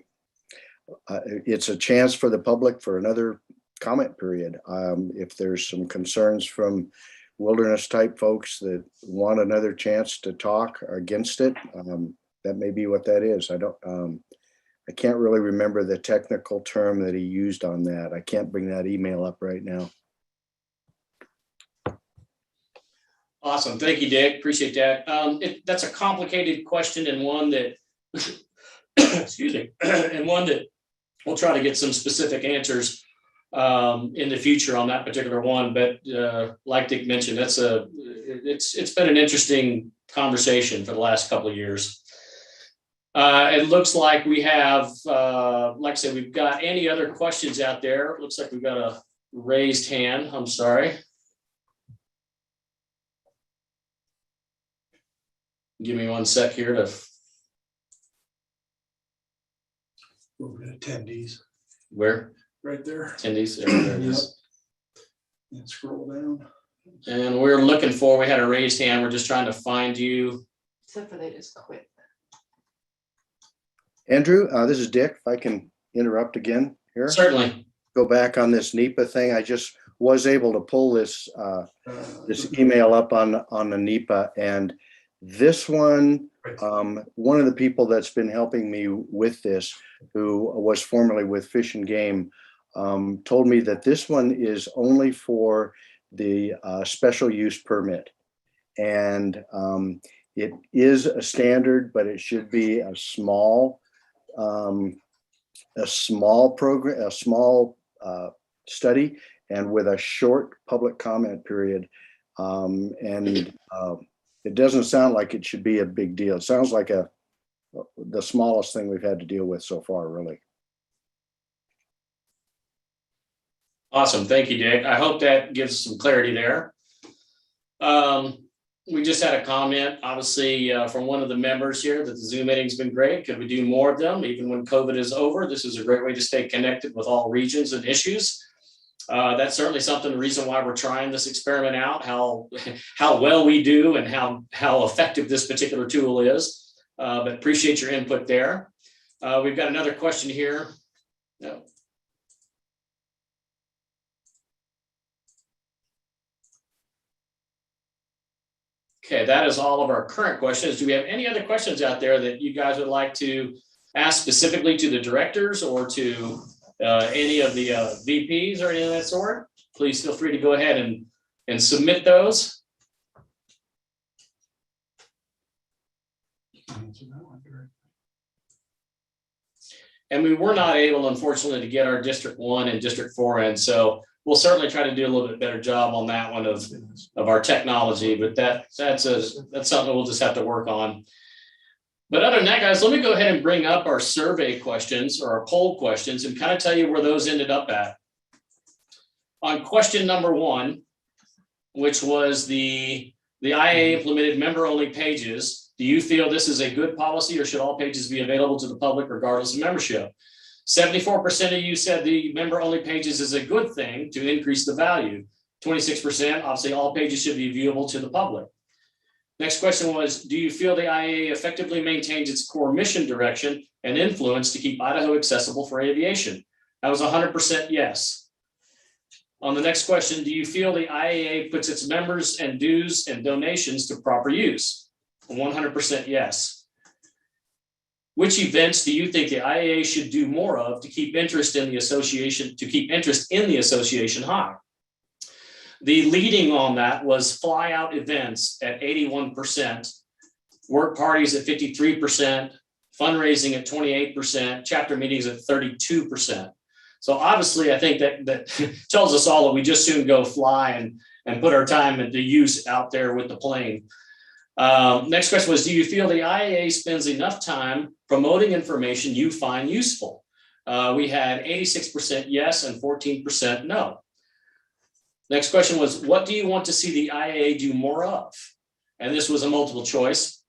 it's a chance for the public for another comment period. If there's some concerns from wilderness type folks that want another chance to talk against it, that may be what that is. I can't really remember the technical term that he used on that. I can't bring that email up right now. Awesome. Thank you, Dick. Appreciate that. That's a complicated question, and one that, excuse me, and one that we'll try to get some specific answers in the future on that particular one. But like Dick mentioned, it's been an interesting conversation for the last couple of years. It looks like we have, like I said, we've got any other questions out there. It looks like we've got a raised hand. I'm sorry. Give me one sec here to. Attendees. Where? Right there. Attendees. There it is. And scroll down. And we had a raised hand. We're just trying to find you. Except for they just quit. Andrew, this is Dick. If I can interrupt again here. Certainly. Go back on this NEPA thing. I just was able to pull this email up on the NEPA, and this one, one of the people that's been helping me with this, who was formerly with Fish and Game, told me that this one is only for the special use permit. And it is a standard, but it should be a small program, a small study, and with a short public comment period. It doesn't sound like it should be a big deal. It sounds like the smallest thing we've had to deal with so far, really. Awesome. Thank you, Dick. I hope that gives some clarity there. We just had a comment, obviously, from one of the members here that the Zoom meeting's been great. Could we do more of them even when COVID is over? This is a great way to stay connected with all regions and issues. That's certainly something, the reason why we're trying this experiment out, how well we do and how effective this particular tool is. But appreciate your input there. We've got another question here. No. Okay, that is all of our current questions. Do we have any other questions out there that you guys would like to ask specifically to the directors or to any of the VPs or anything of that sort? Please feel free to go ahead and submit those. And we were not able, unfortunately, to get our District 1 and District 4 in. So we'll certainly try to do a little bit better job on that one of our technology, but that's something we'll just have to work on. But other than that, guys, let me go ahead and bring up our survey questions or our poll questions and kind of tell you where those ended up at. On question number 1, which was the IAA implemented member-only pages, do you feel this is a good policy or should all pages be available to the public regardless of membership? 74% of you said the member-only pages is a good thing to increase the value. 26%, obviously all pages should be viewable to the public. Next question was, do you feel the IAA effectively maintains its core mission, direction, and influence to keep Idaho accessible for aviation? That was 100% yes. On the next question, do you feel the IAA puts its members and dues and donations to proper use? 100% yes. Which events do you think the IAA should do more of to keep interest in the association, high? The leading on that was fly out events at 81%, work parties at 53%, fundraising at 28%, chapter meetings at 32%. So obviously, I think that tells us all that we just soon go fly and put our time into use out there with the plane. Next question was, do you feel the IAA spends enough time promoting information you find useful? We had 86% yes and 14% no. Next question was, what do you want to see the IAA do more of? And this was a multiple choice.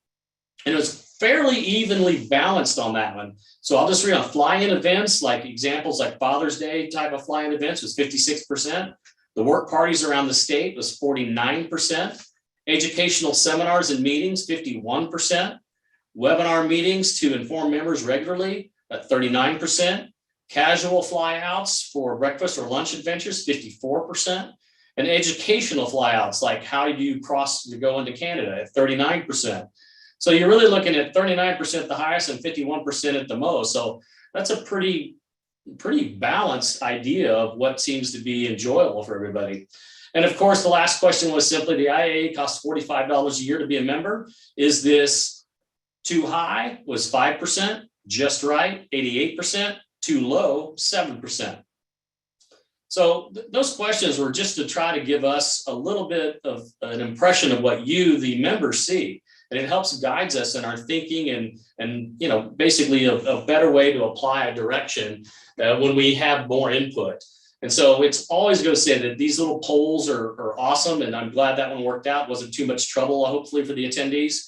And it was fairly evenly balanced on that one. So I'll just read on fly-in events, like examples like Father's Day type of fly-in events was 56%. The work parties around the state was 49%. Educational seminars and meetings, 51%. Webinar meetings to inform members regularly at 39%. Casual flyouts for breakfast or lunch adventures, 54%. And educational flyouts, like how do you cross to go into Canada at 39%. So you're really looking at 39% the highest and 51% at the most. So that's a pretty balanced idea of what seems to be enjoyable for everybody. And of course, the last question was simply the IAA costs $45 a year to be a member. Is this too high? Was 5%, just right, 88%, too low, 7%. So those questions were just to try to give us a little bit of an impression of what you, the members, see. And it helps guides us in our thinking and basically a better way to apply a direction when we have more input. And so it's always going to say that these little polls are awesome. And I'm glad that one worked out. Wasn't too much trouble, hopefully, for the attendees.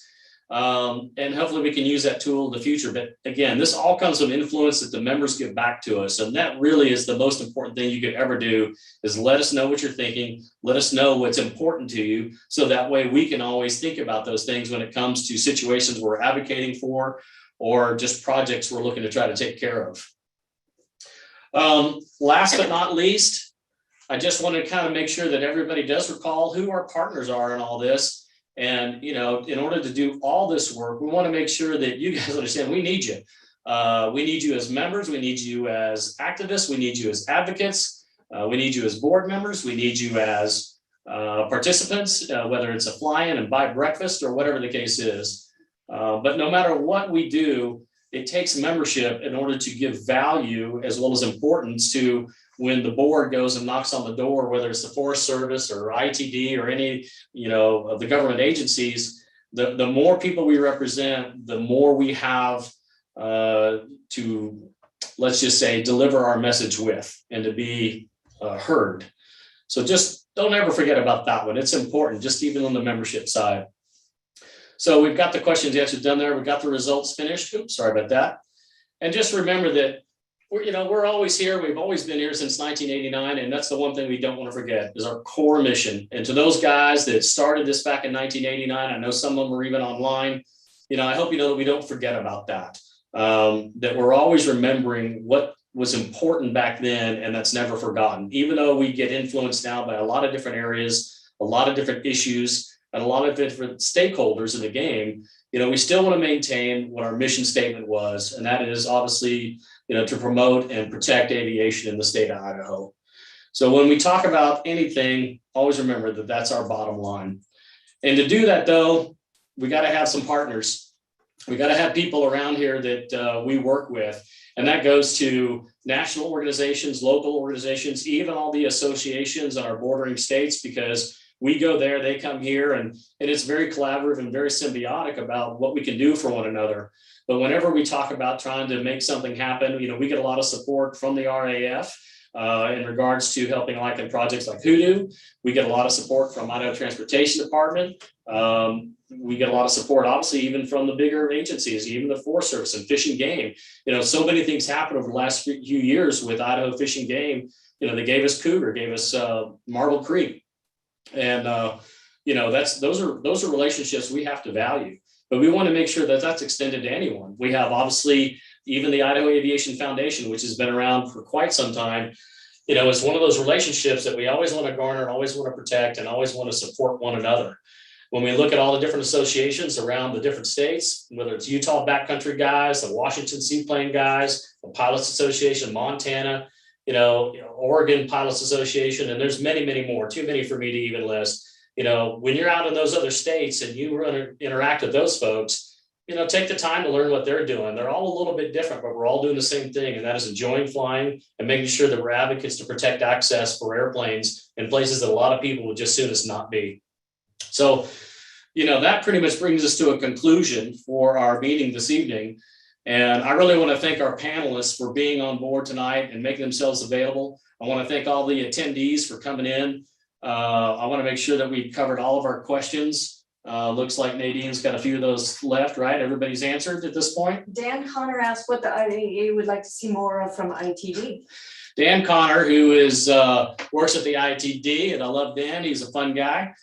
And hopefully we can use that tool in the future. But again, this all comes from influence that the members give back to us. And that really is the most important thing you could ever do, is let us know what you're thinking. Let us know what's important to you. So that way we can always think about those things when it comes to situations we're advocating for, or just projects we're looking to try to take care of. Last but not least, I just want to kind of make sure that everybody does recall who our partners are in all this. And, in order to do all this work, we want to make sure that you guys understand we need you. We need you as members. We need you as activists. We need you as advocates. We need you as board members. We need you as participants, whether it's a fly-in and buy breakfast or whatever the case is. But no matter what we do, it takes membership in order to give value as well as importance to when the board goes and knocks on the door, whether it's the Forest Service or ITD or any, of the government agencies, the more people we represent, the more we have to, let's just say, deliver our message with and to be heard. So just don't ever forget about that one. It's important, just even on the membership side. So we've got the questions answered done there. We've got the results finished. Oops, sorry about that. And just remember that we're always here. We've always been here since 1989. And that's the one thing we don't want to forget is our core mission. And to those guys that started this back in 1989, I know some of them are even online. I hope you know that we don't forget about that, that we're always remembering what was important back then. And that's never forgotten, even though we get influenced now by a lot of different areas, a lot of different issues, and a lot of different stakeholders in the game. We still want to maintain what our mission statement was. And that is obviously, to promote and protect aviation in the state of Idaho. So when we talk about anything, always remember that that's our bottom line. And to do that, though, we got to have some partners. We got to have people around here that we work with. And that goes to national organizations, local organizations, even all the associations in our bordering states, because we go there, they come here, and it's very collaborative and very symbiotic about what we can do for one another. But whenever we talk about trying to make something happen, we get a lot of support from the RAF in regards to helping like in projects like Hoodoo. We get a lot of support from Idaho Transportation Department. We get a lot of support, obviously, even from the bigger agencies, even the Forest Service and Fish and Game. So many things happened over the last few years with Idaho Fish and Game. They gave us cougar, gave us Marble Creek, and those are relationships we have to value. But we want to make sure that that's extended to anyone. We have obviously even the Idaho Aviation Foundation, which has been around for quite some time. It's one of those relationships that we always want to garner, always want to protect, and always want to support one another. When we look at all the different associations around the different states, whether it's Utah backcountry guys, the Washington Seaplane guys, the Pilots Association, Montana, Oregon Pilots Association, and there's many, many more, too many for me to even list. When you're out in those other states and you interact with those folks, take the time to learn what they're doing. They're all a little bit different, but we're all doing the same thing, and that is enjoying flying and making sure that we're advocates to protect access for airplanes in places that a lot of people would just soon as not be. So, that pretty much brings us to a conclusion for our meeting this evening. And I really want to thank our panelists for being on board tonight and making themselves available. I want to thank all the attendees for coming in. I want to make sure that we covered all of our questions. Looks like Nadine's got a few of those left, right? Everybody's answered at this point. Dan Connor asked what the IAA would like to see more of from ITD. Dan Connor, who works at the ITD, and I love Dan, he's a fun guy.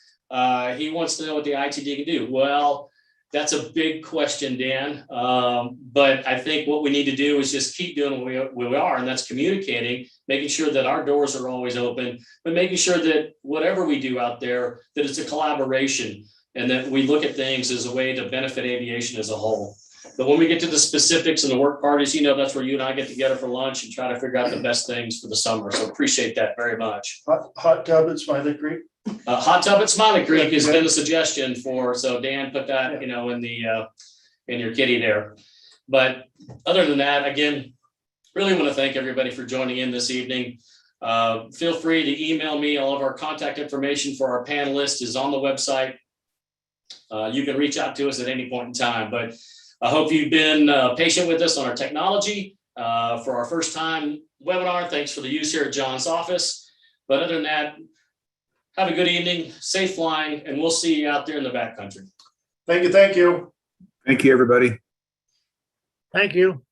He wants to know what the ITD can do. Well, that's a big question, Dan. But I think what we need to do is just keep doing what we are, and that's communicating, making sure that our doors are always open, but making sure that whatever we do out there, that it's a collaboration and that we look at things as a way to benefit aviation as a whole. But when we get to the specifics and the work parties, that's where you and I get together for lunch and try to figure out the best things for the summer. So appreciate that very much. Hot tub at Smiley Creek. Hot tub at Smiley Creek has been a suggestion so Dan put that, in your kitty there. But other than that, again, really want to thank everybody for joining in this evening. Feel free to email me. All of our contact information for our panelists is on the website. You can reach out to us at any point in time, but I hope you've been patient with us on our technology for our first time webinar. Thanks for the use here at John's office. But other than that, have a good evening, safe flying, and we'll see you out there in the backcountry. Thank you. Thank you, everybody. Thank you.